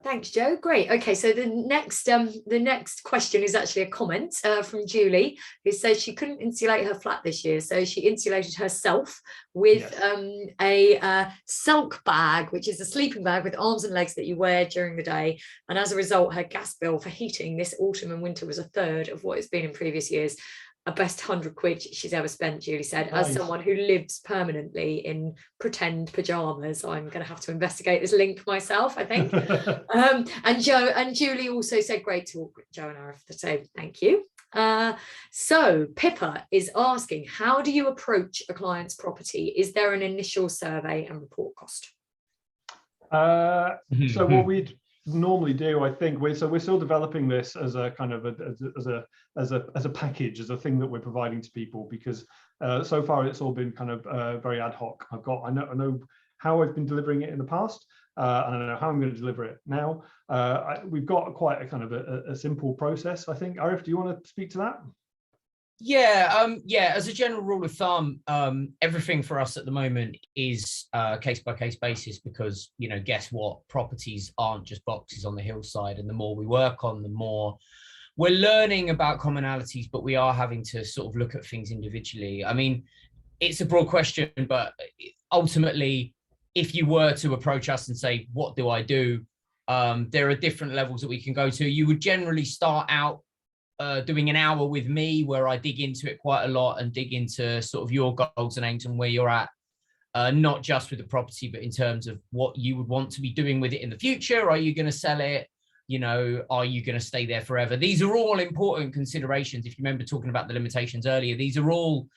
Speaker 1: Thanks, Joe. Great. Okay, so the next question is actually a comment from Julie, who says she couldn't insulate her flat this year, so she insulated herself with a sulk bag, which is a sleeping bag with arms and legs that you wear during the day. And as a result, her gas bill for heating this autumn and winter was a third of what it's been in previous years. A best 100 quid she's ever spent, Julie said. Nice. As someone who lives permanently in pretend pajamas, I'm going to have to investigate this link myself, I think. And Julie also said, great talk, Joe, and I have to say thank you. So Pippa is asking, how do you approach a client's property? Is there an initial survey and report cost?
Speaker 3: So what we'd normally do, I think, we're still developing this as a kind of as a package, as a thing that we're providing to people, because so far it's all been kind of very ad hoc. I know how I've been delivering it in the past, and I know how I'm going to deliver it now. We've got quite a kind of a simple process, I think. Arif, do you want to speak to that?
Speaker 2: Yeah, as a general rule of thumb, everything for us at the moment is case by case basis, because, you know, guess what, properties aren't just boxes on the hillside, and the more we work on, the more we're learning about commonalities, but we are having to sort of look at things individually. I mean, it's a broad question, but ultimately, if you were to approach us and say, what do I do? There are different levels that we can go to. You would generally start out doing an hour with me, where I dig into it quite a lot and dig into sort of your goals and aims and where you're at, not just with the property, but in terms of what you would want to be doing with it in the future. Are you going to sell it? You know, are you going to stay there forever? These are all important considerations. If you remember talking about the limitations earlier, these are all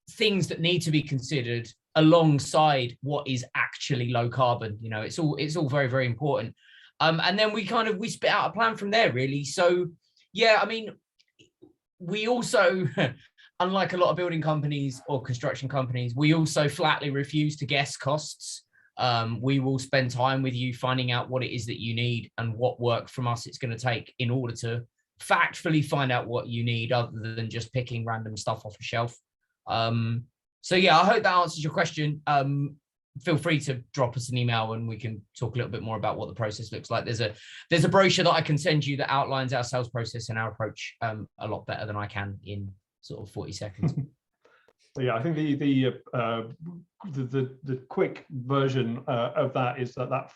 Speaker 2: things that need to be considered alongside what is actually low carbon. You know, it's all very, very important. And then we spit out a plan from there, really. So yeah, I mean, we also, unlike a lot of building companies or construction companies, we also flatly refuse to guess costs. We will spend time with you finding out what it is that you need and what work from us it's going to take in order to factfully find out what you need, other than just picking random stuff off a shelf. So yeah, I hope that answers your question. Feel free to drop us an email and we can talk a little bit more about what the process looks like. There's a brochure that I can send you that outlines our sales process and our approach a lot better than I can in sort of 40 seconds.
Speaker 3: So yeah, I think the quick version of that is that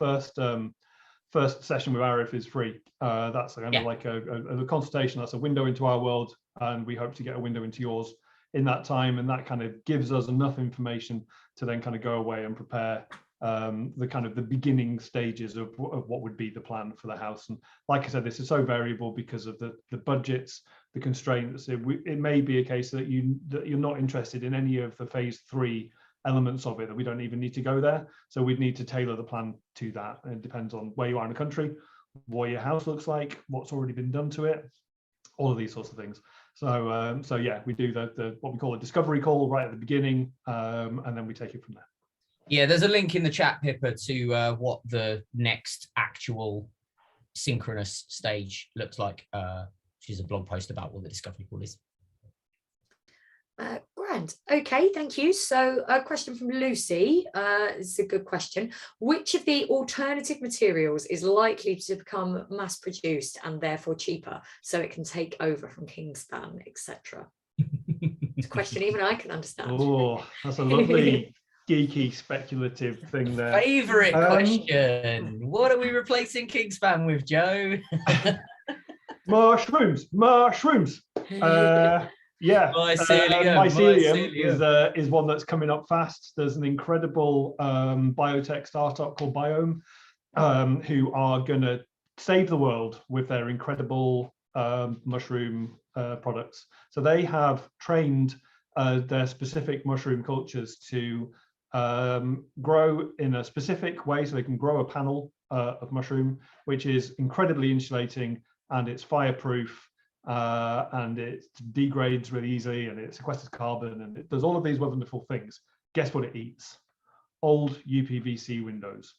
Speaker 3: first session with Arif is free. That's kind of like a consultation. That's a window into our world, and we hope to get a window into yours in that time, and that kind of gives us enough information to then kind of go away and prepare the beginning stages of what would be the plan for the house. And like I said, this is so variable because of the budgets, the constraints. It may be a case that you're not interested in any of the phase 3 elements of it, that we don't even need to go there. So we'd need to tailor the plan to that. And it depends on where you are in the country, what your house looks like, what's already been done to it, all of these sorts of things. So yeah, we do the what we call a discovery call right at the beginning, and then we take it from there.
Speaker 2: Yeah, there's a link in the chat, Pippa, to what the next actual synchronous stage looks like, which is a blog post about what the discovery call is.
Speaker 1: Grand. Okay, thank you. So a question from Lucy. It's a good question. Which of the alternative materials is likely to become mass produced and therefore cheaper, so it can take over from Kingspan, etc.? It's a question even I can understand.
Speaker 3: Oh, that's a lovely geeky speculative thing there.
Speaker 2: Favorite question. What are we replacing Kingspan with, Joe?
Speaker 3: Mushrooms. Yeah, mycelium is one that's coming up fast. There's an incredible biotech startup called Biome who are going to save the world with their incredible mushroom products. So they have trained their specific mushroom cultures to grow in a specific way, so they can grow a panel of mushroom, which is incredibly insulating, and it's fireproof. And it degrades really easily, and it sequesters carbon, and it does all of these wonderful things. Guess what it eats? Old UPVC windows.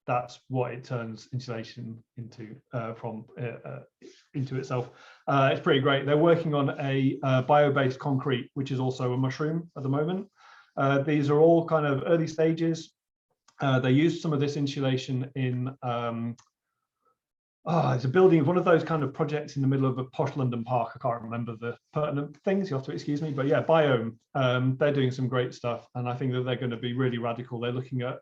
Speaker 3: That's what it turns insulation into into itself. It's pretty great. They're working on a bio-based concrete, which is also a mushroom at the moment. These are all kind of early stages. They used some of this insulation in it's a building of one of those kind of projects in the middle of a posh London park. I can't remember the pertinent things, you have to excuse me, but yeah, Biome, they're doing some great stuff, and I think that they're going to be really radical. They're looking at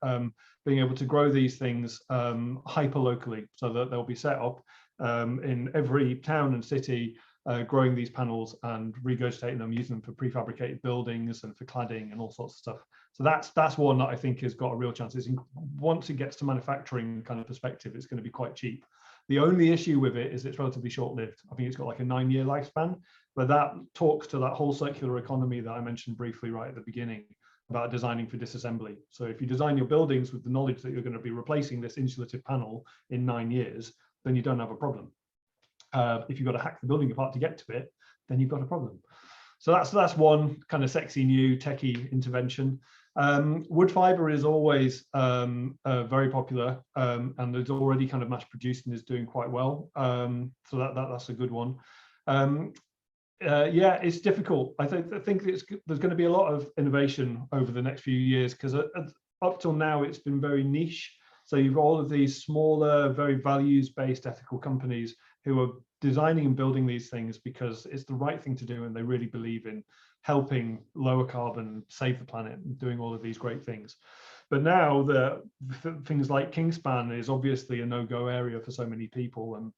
Speaker 3: being able to grow these things hyper locally, so that they'll be set up in every town and city, growing these panels and regurgitating them, using them for prefabricated buildings and for cladding and all sorts of stuff. So that's one that I think has got a real chance. Once it gets to manufacturing kind of perspective, it's going to be quite cheap. The only issue with it is it's relatively short-lived. I think it's got like a 9-year lifespan, but that talks to that whole circular economy that I mentioned briefly right at the beginning about designing for disassembly. So if you design your buildings with the knowledge that you're going to be replacing this insulative panel in 9 years, then you don't have a problem. If you've got to hack the building apart to get to it, then you've got a problem. So that's one kind of sexy new techie intervention. Wood fiber is always very popular, and it's already kind of mass produced and is doing quite well. So that's a good one. Yeah, it's difficult. I think there's going to be a lot of innovation over the next few years, because up till now it's been very niche. So you've got all of these smaller, very values-based ethical companies who are designing and building these things because it's the right thing to do, and they really believe in helping lower carbon, save the planet, and doing all of these great things. But now things like Kingspan is obviously a no-go area for so many people, and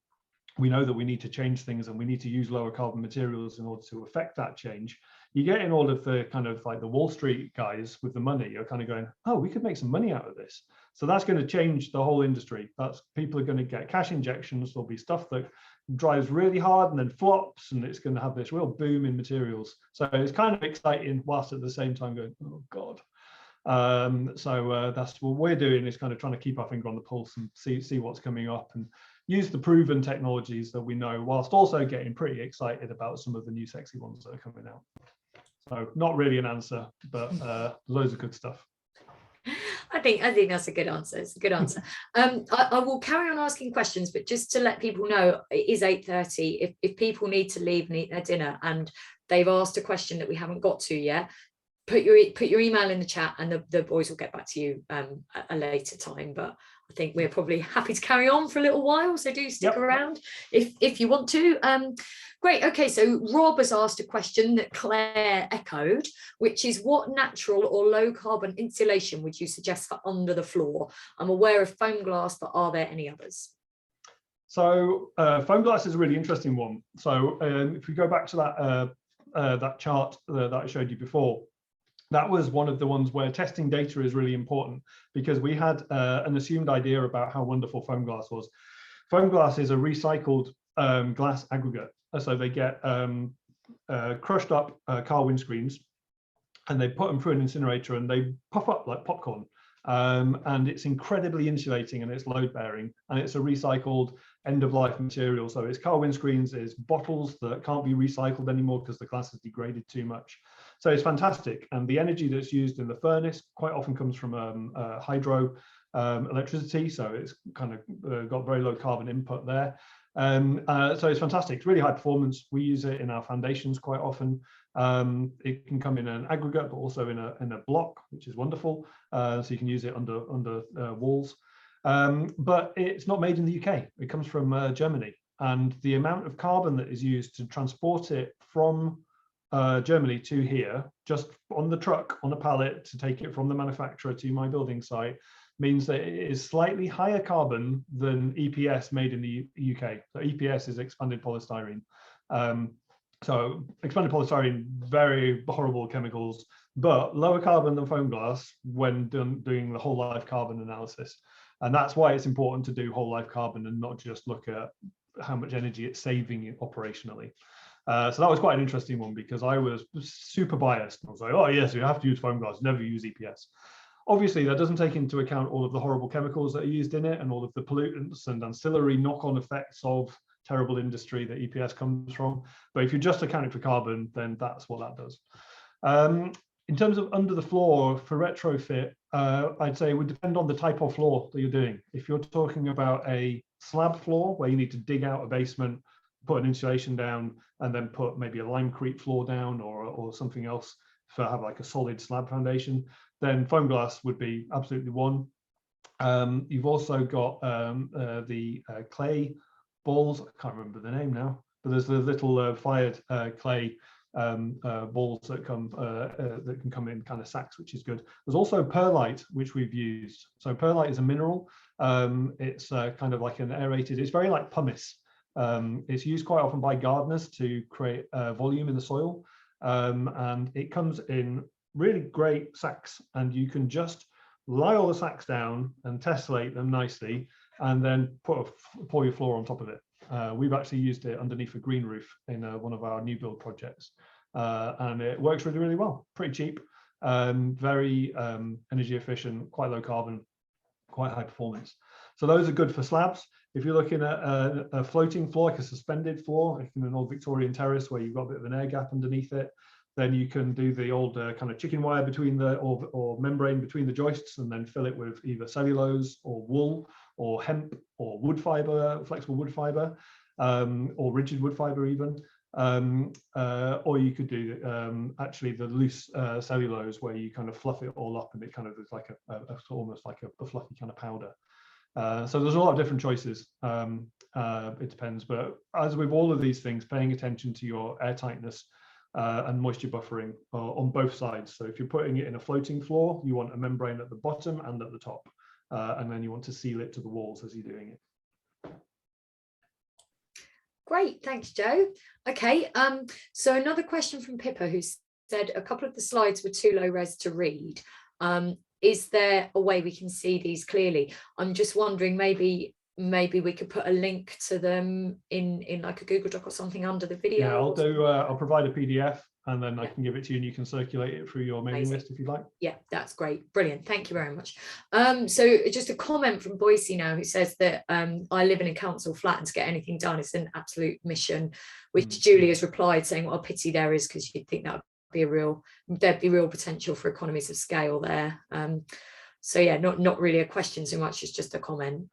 Speaker 3: we know that we need to change things and we need to use lower carbon materials in order to affect that change. You get in all of the kind of like the Wall Street guys with the money are kind of going, oh, we could make some money out of this. So that's going to change the whole industry. People are going to get cash injections. There'll be stuff that drives really hard and then flops, and it's going to have this real boom in materials. So it's kind of exciting, whilst at the same time going, oh God. That's what we're doing, is kind of trying to keep our finger on the pulse and see what's coming up, and use the proven technologies that we know, whilst also getting pretty excited about some of the new sexy ones that are coming out. So not really an answer, but loads of good stuff.
Speaker 1: I think that's a good answer. It's a good answer. I will carry on asking questions, but just to let people know, it is 8:30. If people need to leave and eat their dinner and they've asked a question that we haven't got to yet, put your email in the chat, and the boys will get back to you at a later time. But I think we're probably happy to carry on for a little while, so do stick around if you want to. Great. Okay, so Rob has asked a question that Claire echoed, which is, what natural or low carbon insulation would you suggest for under the floor? I'm aware of foam glass, but are there any others?
Speaker 3: So foam glass is a really interesting one. So if we go back to that chart that I showed you before, that was one of the ones where testing data is really important, because we had an assumed idea about how wonderful foam glass was. Foam glass is a recycled glass aggregate. So they get crushed up car windscreens, and they put them through an incinerator, and they puff up like popcorn. And it's incredibly insulating, and it's load bearing, and it's a recycled end of life material. So it's car windscreens, it's bottles that can't be recycled anymore because the glass has degraded too much. So it's fantastic. And the energy that's used in the furnace quite often comes from hydro electricity. So it's kind of got very low carbon input there. So it's fantastic. It's really high performance. We use it in our foundations quite often. It can come in an aggregate, but also in a block, which is wonderful. So you can use it under walls. But it's not made in the UK. It comes from Germany, and the amount of carbon that is used to transport it from Germany to here, just on the truck, on a pallet, to take it from the manufacturer to my building site, means that it is slightly higher carbon than EPS made in the UK. So EPS is expanded polystyrene. So expanded polystyrene, very horrible chemicals, but lower carbon than foam glass when doing the whole life carbon analysis. And that's why it's important to do whole life carbon and not just look at how much energy it's saving operationally. So that was quite an interesting one, because I was super biased. I was like, oh yes, you have to use foam glass, never use EPS. Obviously, that doesn't take into account all of the horrible chemicals that are used in it, and all of the pollutants and ancillary knock-on effects of terrible industry that EPS comes from. But if you're just accounting for carbon, then that's what that does. In terms of under the floor for retrofit, I'd say it would depend on the type of floor that you're doing. If you're talking about a slab floor where you need to dig out a basement, put an insulation down, and then put maybe a limecrete floor down or something else to have like a solid slab foundation, then foam glass would be absolutely one. You've also got the clay balls. I can't remember the name now, but there's the little fired clay balls that can come in kind of sacks, which is good. There's also perlite, which we've used. So perlite is a mineral. It's kind of like an aerated, it's very like pumice. It's used quite often by gardeners to create volume in the soil, and it comes in really great sacks, and you can just lie all the sacks down and tessellate them nicely, and then pour your floor on top of it. We've actually used it underneath a green roof in one of our new build projects, and it works really, really well. Pretty cheap, very energy efficient, quite low carbon, quite high performance. So those are good for slabs. If you're looking at a floating floor, like a suspended floor, like in an old Victorian terrace where you've got a bit of an air gap underneath it, then you can do the old kind of chicken wire between the or membrane between the joists, and then fill it with either cellulose or wool or hemp or wood fiber, flexible wood fiber, or rigid wood fiber even. Or you could do actually the loose cellulose, where you kind of fluff it all up and it kind of is like almost like a fluffy kind of powder. So there's a lot of different choices. It depends, but as with all of these things, paying attention to your air tightness and moisture buffering on both sides. So if you're putting it in a floating floor, you want a membrane at the bottom and at the top, and then you want to seal it to the walls as you're doing it.
Speaker 1: Great, thanks, Joe. Okay, so another question from Pippa, who said a couple of the slides were too low res to read. Is there a way we can see these clearly? I'm just wondering, maybe we could put a link to them in like a Google Doc or something under the video.
Speaker 3: Yeah, I'll provide a PDF, and then I can give it to you, and you can circulate it through your mailing list if you'd like. Yeah,
Speaker 1: that's great. Brilliant. Thank you very much. So just a comment from Boise now, who says that I live in a council flat, and to get anything done is an absolute mission, which Julie has replied saying what a pity there is, because you'd think that there'd be real potential for economies of scale there. So yeah, not really a question so much as just a comment.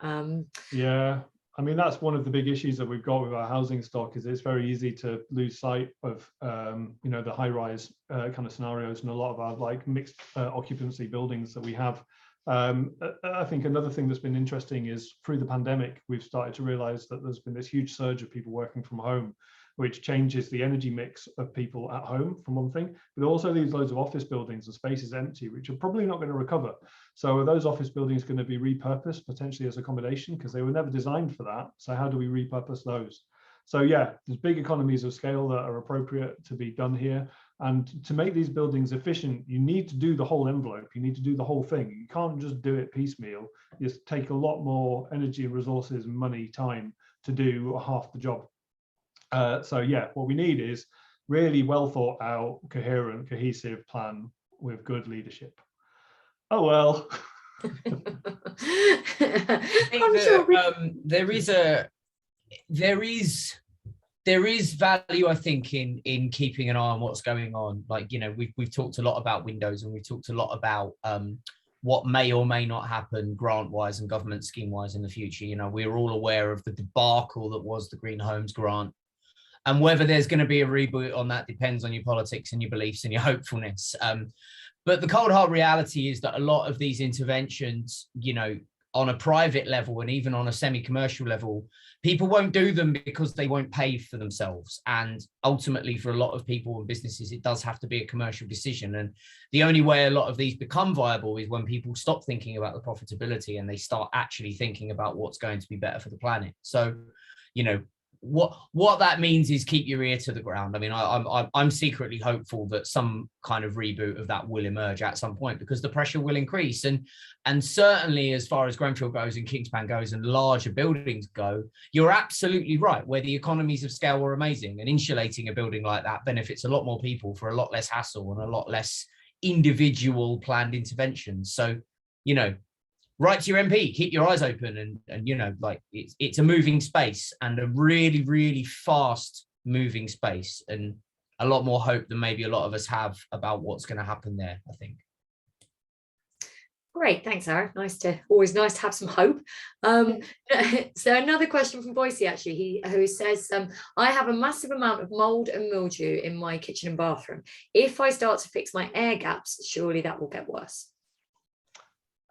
Speaker 3: Yeah, I mean, that's one of the big issues that we've got with our housing stock, is it's very easy to lose sight of, you know, the high-rise kind of scenarios and a lot of our like mixed occupancy buildings that we have. I think another thing that's been interesting is through the pandemic, we've started to realize that there's been this huge surge of people working from home, which changes the energy mix of people at home, from one thing, but also leaves loads of office buildings and spaces empty, which are probably not going to recover. So are those office buildings going to be repurposed potentially as accommodation, because they were never designed for that? So how do we repurpose those? So yeah, there's big economies of scale that are appropriate to be done here. And to make these buildings efficient, you need to do the whole envelope. You need to do the whole thing. You can't just do it piecemeal. You just take a lot more energy, resources, money, time to do half the job. So yeah, what we need is really well thought out, coherent, cohesive plan with good leadership. Oh well.
Speaker 2: I think that, there is value, I think, in keeping an eye on what's going on. Like, you know, we've talked a lot about windows, and we've talked a lot about what may or may not happen grant-wise and government scheme-wise in the future. You know, we're all aware of the debacle that was the Green Homes grant. And whether there's going to be a reboot on that depends on your politics and your beliefs and your hopefulness. But the cold hard reality is that a lot of these interventions, you know, on a private level and even on a semi-commercial level, people won't do them because they won't pay for themselves. And ultimately, for a lot of people and businesses, it does have to be a commercial decision. And the only way a lot of these become viable is when people stop thinking about the profitability and they start actually thinking about what's going to be better for the planet. So, you know, what that means is keep your ear to the ground. I mean, I'm secretly hopeful that some kind of reboot of that will emerge at some point, because the pressure will increase. And certainly as far as Grenfell goes and Kingspan goes and larger buildings go, you're absolutely right, where the economies of scale are amazing, and insulating a building like that benefits a lot more people for a lot less hassle and a lot less individual planned interventions. So, you know, write to your MP, keep your eyes open, and you know, like it's a moving space, and a really, really fast moving space, and a lot more hope than maybe a lot of us have about what's going to happen there, I think.
Speaker 1: Great, thanks, Aaron. Always nice to have some hope. So another question from Boise, actually, who says, I have a massive amount of mold and mildew in my kitchen and bathroom. If I start to fix my air gaps, surely that will get worse.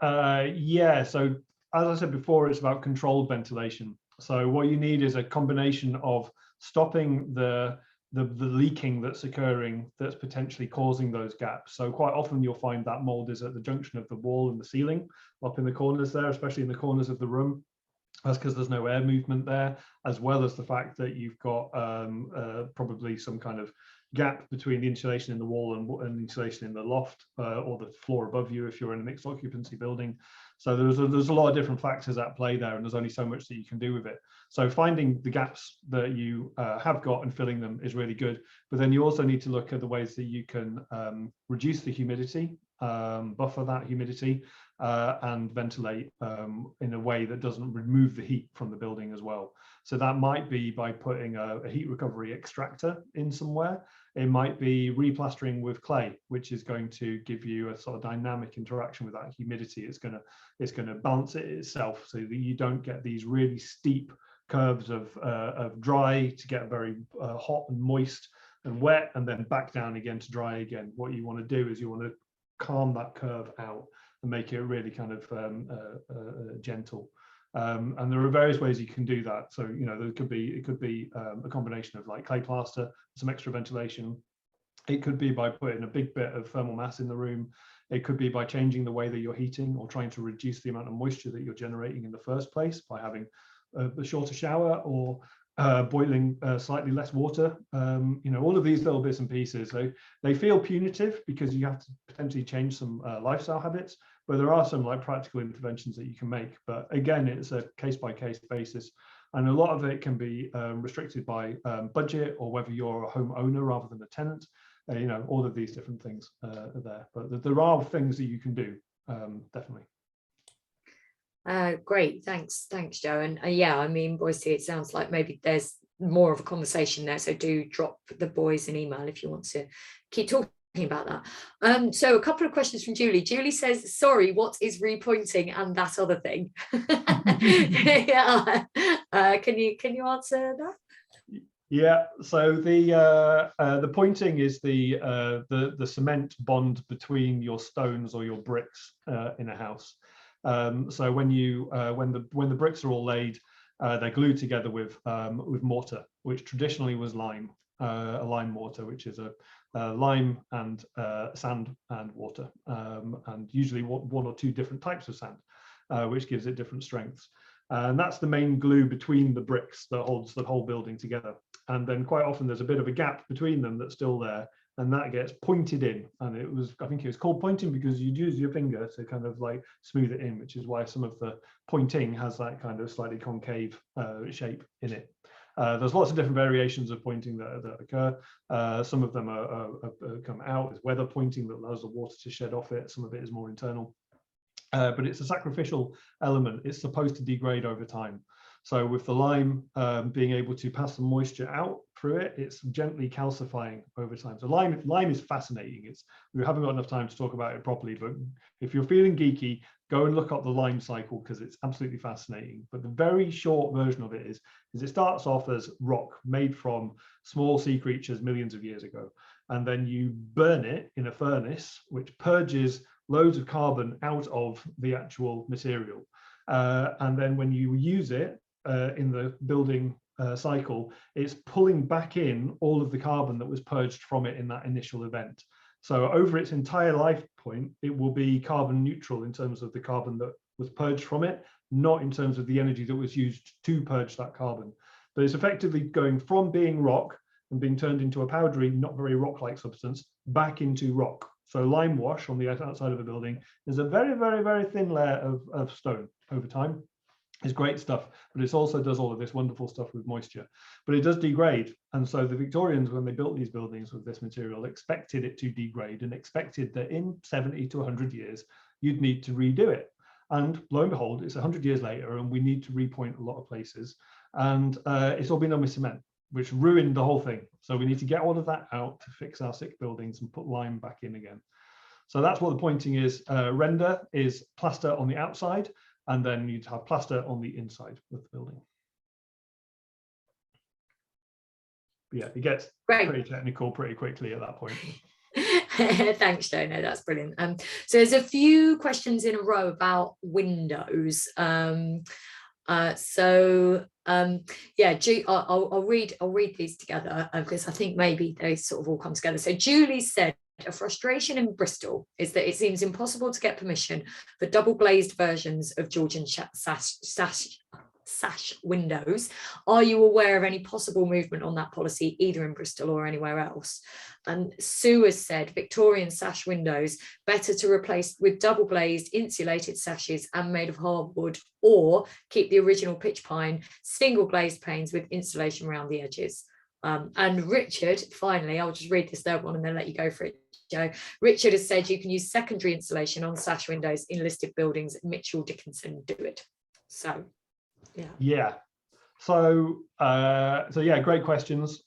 Speaker 3: Yeah, so as I said before, it's about controlled ventilation. So what you need is a combination of stopping the leaking that's occurring that's potentially causing those gaps. So quite often you'll find that mold is at the junction of the wall and the ceiling, up in the corners there, especially in the corners of the room. That's because there's no air movement there, as well as the fact that you've got probably some kind of gap between the insulation in the wall and insulation in the loft or the floor above you if you're in a mixed occupancy building. So there's a lot of different factors at play there, and there's only so much that you can do with it. So finding the gaps that you have got and filling them is really good. But then you also need to look at the ways that you can reduce the humidity, buffer that humidity, and ventilate in a way that doesn't remove the heat from the building as well. So that might be by putting a heat recovery extractor in somewhere. It might be replastering with clay, which is going to give you a sort of dynamic interaction with that humidity. It's going to balance it itself so that you don't get these really steep curves of dry to get very hot and moist and wet, and then back down again to dry again. What you want to do is you want to calm that curve out and make it really kind of gentle. And there are various ways you can do that. So, you know, it could be a combination of like clay plaster, some extra ventilation. It could be by putting a big bit of thermal mass in the room. It could be by changing the way that you're heating or trying to reduce the amount of moisture that you're generating in the first place by having a shorter shower or boiling slightly less water. You know, all of these little bits and pieces, they feel punitive because you have to potentially change some lifestyle habits, but there are some like practical interventions that you can make. But again, it's a case-by-case basis, and a lot of it can be restricted by budget or whether you're a home owner rather than a tenant. You know, all of these different things are there, but there are things that you can do, definitely.
Speaker 1: Great, thanks Joe. And yeah, I mean, Boise, it sounds like maybe there's more of a conversation there, so do drop the boys an email if you want to keep talking about that. So a couple of questions from Julie. Julie says, sorry, what is repointing and that other thing? Yeah. Can you answer that?
Speaker 3: Yeah, so the pointing is the cement bond between your stones or your bricks in a house. So when the bricks are all laid, they're glued together with mortar, which traditionally was lime, a lime mortar, which is a lime and sand and water, and usually one or two different types of sand, which gives it different strengths. And that's the main glue between the bricks that holds the whole building together. And then quite often there's a bit of a gap between them that's still there, and that gets pointed in. And I think it was called pointing because you'd use your finger to kind of like smooth it in, which is why some of the pointing has that kind of slightly concave shape in it. There's lots of different variations of pointing that occur. Some of them come out as weather pointing that allows the water to shed off it. Some of it is more internal. But it's a sacrificial element. It's supposed to degrade over time. So with the lime being able to pass the moisture out through it, it's gently calcifying over time. So lime is fascinating. We haven't got enough time to talk about it properly, but if you're feeling geeky, go and look up the lime cycle because it's absolutely fascinating. But the very short version of it is it starts off as rock made from small sea creatures millions of years ago. And then you burn it in a furnace, which purges loads of carbon out of the actual material. And then when you use it in the building cycle, it's pulling back in all of the carbon that was purged from it in that initial event. So over its entire life point, it will be carbon neutral in terms of the carbon that was purged from it, not in terms of the energy that was used to purge that carbon. But it's effectively going from being rock and being turned into a powdery, not very rock-like substance, back into rock. So lime wash on the outside of a building is a very, very, very thin layer of stone over time. It's great stuff, but it also does all of this wonderful stuff with moisture. But it does degrade. And so the Victorians, when they built these buildings with this material, expected it to degrade and expected that in 70 to 100 years, you'd need to redo it. And lo and behold, it's 100 years later, and we need to repoint a lot of places. And it's all been done with cement, which ruined the whole thing. So we need to get all of that out to fix our sick buildings and put lime back in again. So that's what the pointing is. Render is plaster on the outside, and then you'd have plaster on the inside of the building. But yeah, it gets pretty technical pretty quickly at that point.
Speaker 1: Thanks, Joe. No, that's brilliant. So there's a few questions in a row about windows. Yeah, I'll read these together because I think maybe they sort of all come together. So Julie said, a frustration in Bristol is that it seems impossible to get permission for double glazed versions of Georgian sash windows. Are you aware of any possible movement on that policy, either in Bristol or anywhere else? And Sue has said, Victorian sash windows, better to replace with double glazed insulated sashes and made of hardwood, or keep the original pitch pine single glazed panes with insulation around the edges. And Richard, finally, I'll just read this third one and then let you go for it, Joe. Richard has said you can use secondary insulation on sash windows in listed buildings. Mitchell Dickinson do it. So yeah.
Speaker 3: So yeah, great questions.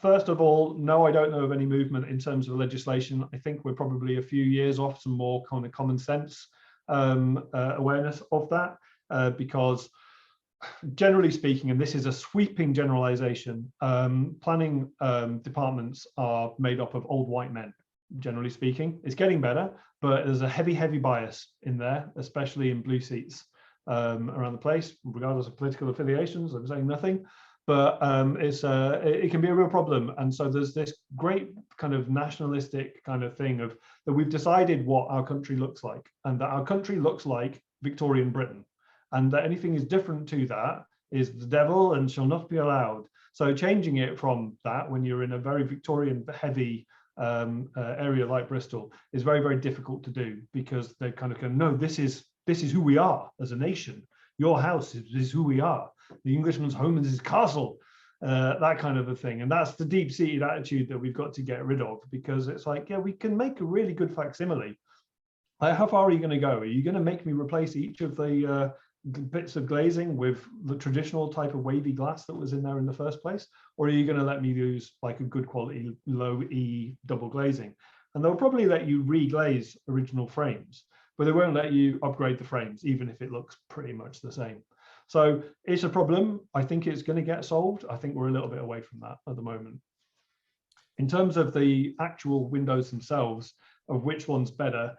Speaker 3: First of all, no, I don't know of any movement in terms of legislation. I think we're probably a few years off some more kind of common sense awareness of that, because generally speaking, and this is a sweeping generalization, planning departments are made up of old white men, generally speaking. It's getting better, but there's a heavy bias in there, especially in blue seats around the place, regardless of political affiliations. I'm saying nothing, but it can be a real problem. And so there's this great kind of nationalistic kind of thing of that we've decided what our country looks like, and that our country looks like Victorian Britain, and that anything is different to that is the devil and shall not be allowed. So changing it from that, when you're in a very Victorian heavy area like Bristol, is very, very difficult to do, because they kind of go, no, this is who we are as a nation. Your house is who we are. The Englishman's home is his castle, that kind of a thing. And that's the deep-seated attitude that we've got to get rid of, because it's like, yeah, we can make a really good facsimile. Like, how far are you going to go? Are you going to make me replace each of the bits of glazing with the traditional type of wavy glass that was in there in the first place, or are you going to let me use like a good quality low E double glazing? And they'll probably let you reglaze original frames, but they won't let you upgrade the frames, even if it looks pretty much the same. So it's a problem. I think it's going to get solved. I think we're a little bit away from that at the moment. In terms of the actual windows themselves, of which one's better,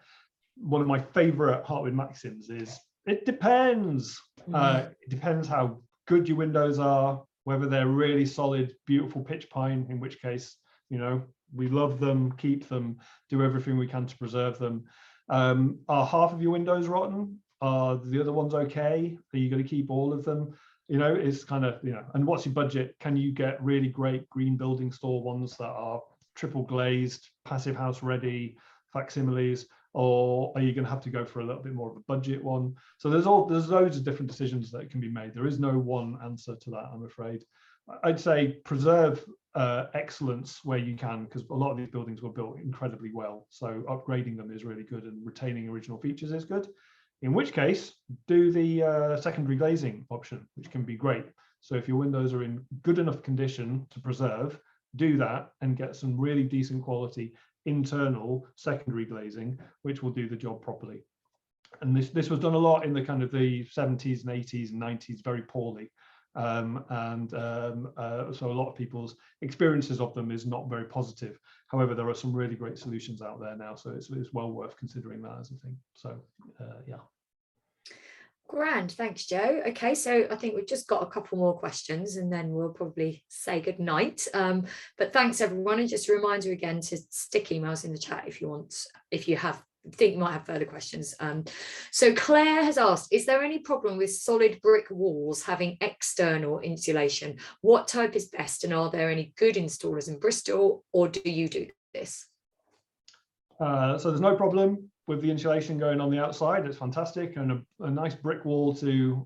Speaker 3: one of my favorite Hartwyn maxims is, it depends. It depends how good your windows are, whether they're really solid, beautiful pitch pine, in which case, you know, we love them, keep them, do everything we can to preserve them. Are half of your windows rotten? Are the other ones okay? Are you going to keep all of them? You know, it's kind of, you know, and what's your budget? Can you get really great green building store ones that are triple glazed, passive house ready, facsimiles, or are you going to have to go for a little bit more of a budget one? So there's loads of different decisions that can be made. There is no one answer to that, I'm afraid. I'd say preserve excellence where you can, because a lot of these buildings were built incredibly well. So upgrading them is really good, and retaining original features is good. In which case, do the secondary glazing option, which can be great. So if your windows are in good enough condition to preserve, do that and get some really decent quality internal secondary glazing, which will do the job properly. And this was done a lot in the kind of the 70s and 80s and 90s very poorly. So a lot of people's experiences of them is not very positive. However, there are some really great solutions out there now, so it's well worth considering that as a thing. So yeah.
Speaker 1: Grand, thanks, Joe. Okay, so I think we've just got a couple more questions and then we'll probably say good night. But thanks everyone, and just a reminder again to stick emails in the chat if you want, if you think you might have further questions. So Claire has asked, is there any problem with solid brick walls having external insulation? What type is best, and are there any good installers in Bristol, or do you do this?
Speaker 3: So there's no problem with the insulation going on the outside. It's fantastic, and a nice brick wall to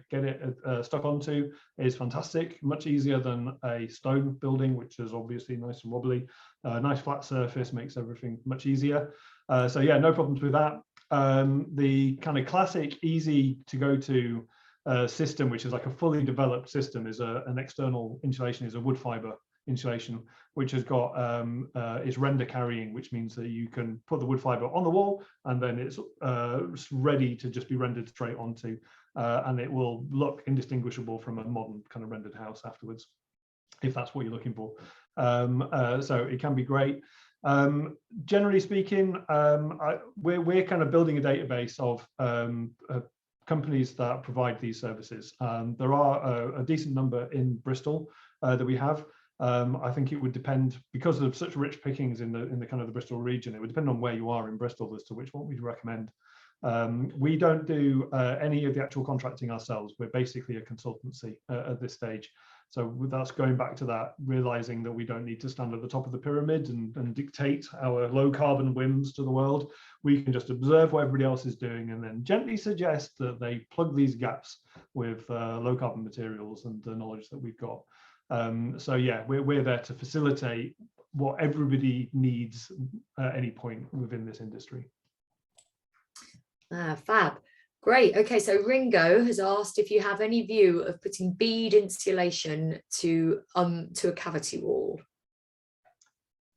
Speaker 3: get it stuck onto is fantastic. Much easier than a stone building, which is obviously nice and wobbly. Nice flat surface makes everything much easier. So yeah, no problems with that. The kind of classic easy to go to system, which is like a fully developed system, is an external insulation, is a wood fiber insulation, which has got is render carrying, which means that you can put the wood fiber on the wall and then it's ready to just be rendered straight onto, and it will look indistinguishable from a modern kind of rendered house afterwards, if that's what you're looking for. So it can be great. Generally speaking, we're kind of building a database of companies that provide these services. There are a decent number in Bristol that we have. I think it would depend, because of such rich pickings in the kind of the Bristol region, it would depend on where you are in Bristol as to which one we'd recommend. We don't do any of the actual contracting ourselves. We're basically a consultancy at this stage. So that's going back to that, realizing that we don't need to stand at the top of the pyramid and dictate our low carbon whims to the world. We can just observe what everybody else is doing and then gently suggest that they plug these gaps with low carbon materials and the knowledge that we've got. So yeah, we're there to facilitate what everybody needs at any point within this industry.
Speaker 1: Fab. Great. Okay, so Ringo has asked if you have any view of putting bead insulation to a cavity wall.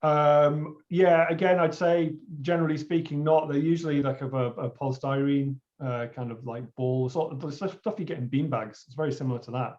Speaker 3: Yeah, again, I'd say generally speaking, not. They're usually like a polystyrene kind of like ball, sort of the stuff you get in bean bags. It's very similar to that.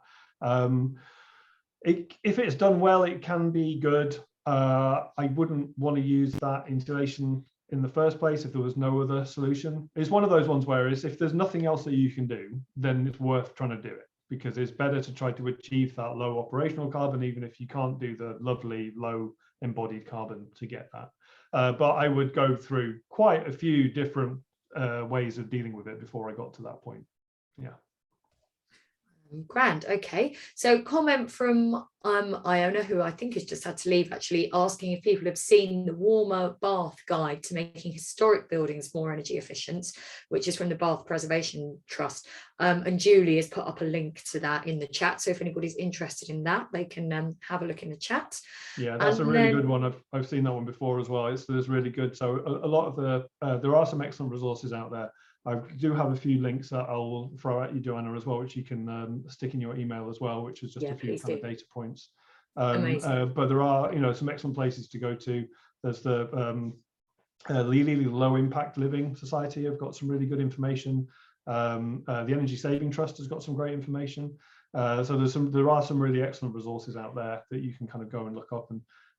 Speaker 3: If it's done well, it can be good. I wouldn't want to use that insulation in the first place if there was no other solution. It's one of those ones where if there's nothing else that you can do, then it's worth trying to do it, because it's better to try to achieve that low operational carbon, even if you can't do the lovely low embodied carbon to get that. But I would go through quite a few different ways of dealing with it before I got to that point. Yeah.
Speaker 1: Grand. Okay, so comment from Iona, who I think has just had to leave, actually asking if people have seen the warmer bath guide to making historic buildings more energy efficient, which is from the Bath Preservation Trust, and Julie has put up a link to that in the chat, so if anybody's interested in that, they can have a look in the chat.
Speaker 3: Yeah, that's a really good one. I've seen that one before as well. It's really good. So a lot of the there are some excellent resources out there. I do have a few links that I'll throw at you, Joanna, as well, which you can stick in your email as well, which is just a few kind of data points. But there are, you know, some excellent places to go to. There's the Lely Low Impact Living Society have got some really good information. The Energy Saving Trust has got some great information. So there are some really excellent resources out there that you can kind of go and look up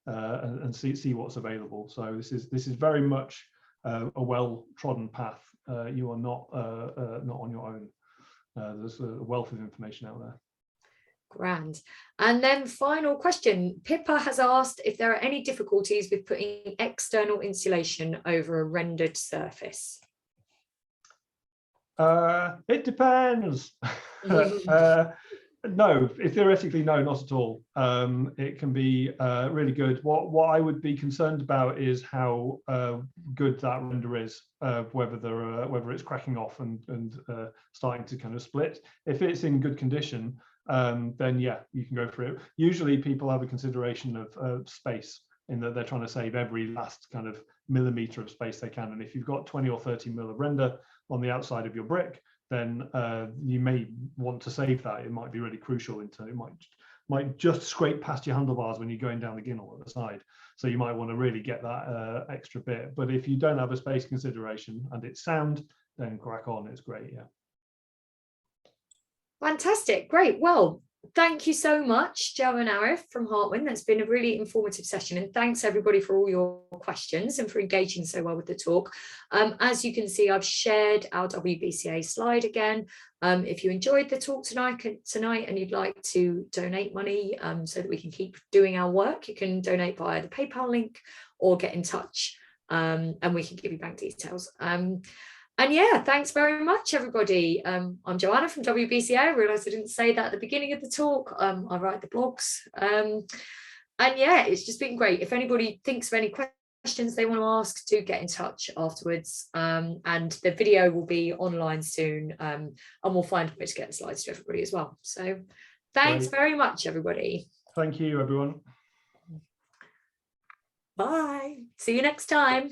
Speaker 3: and see what's available. So this is very much a well-trodden path. You are not on your own. There's a wealth of information out there.
Speaker 1: Grand. And then final question, Pippa has asked if there are any difficulties with putting external insulation over a rendered surface.
Speaker 3: It depends. No, theoretically, no, not at all. It can be really good. What I would be concerned about is how good that render is, whether it's cracking off and starting to kind of split. If it's in good condition, then yeah, you can go for it. Usually people have a consideration of space, in that they're trying to save every last kind of millimeter of space they can. And if you've got 20 or 30 mil of render on the outside of your brick, then you may want to save that. It might be really crucial. It might just scrape past your handlebars when you're going down the ginnel at the side. So you might want to really get that extra bit. But if you don't have a space consideration and it's sound, then crack on. It's great, yeah.
Speaker 1: Fantastic, great. Well, thank you so much, Joe and Arif from Hartwyn. That's been a really informative session, and thanks everybody for all your questions and for engaging so well with the talk. As you can see, I've shared our WBCA slide again. If you enjoyed the talk tonight and you'd like to donate money so that we can keep doing our work, you can donate via the PayPal link or get in touch and we can give you bank details. And yeah, thanks very much, everybody. I'm Joanna from WBCA. I realised I didn't say that at the beginning of the talk. I write the blogs. And yeah, it's just been great. If anybody thinks of any questions they want to ask, do get in touch afterwards. And the video will be online soon. And we'll find a way to get the slides to everybody as well. So thanks very much, everybody.
Speaker 3: Thank you, everyone.
Speaker 1: Bye. See you next time.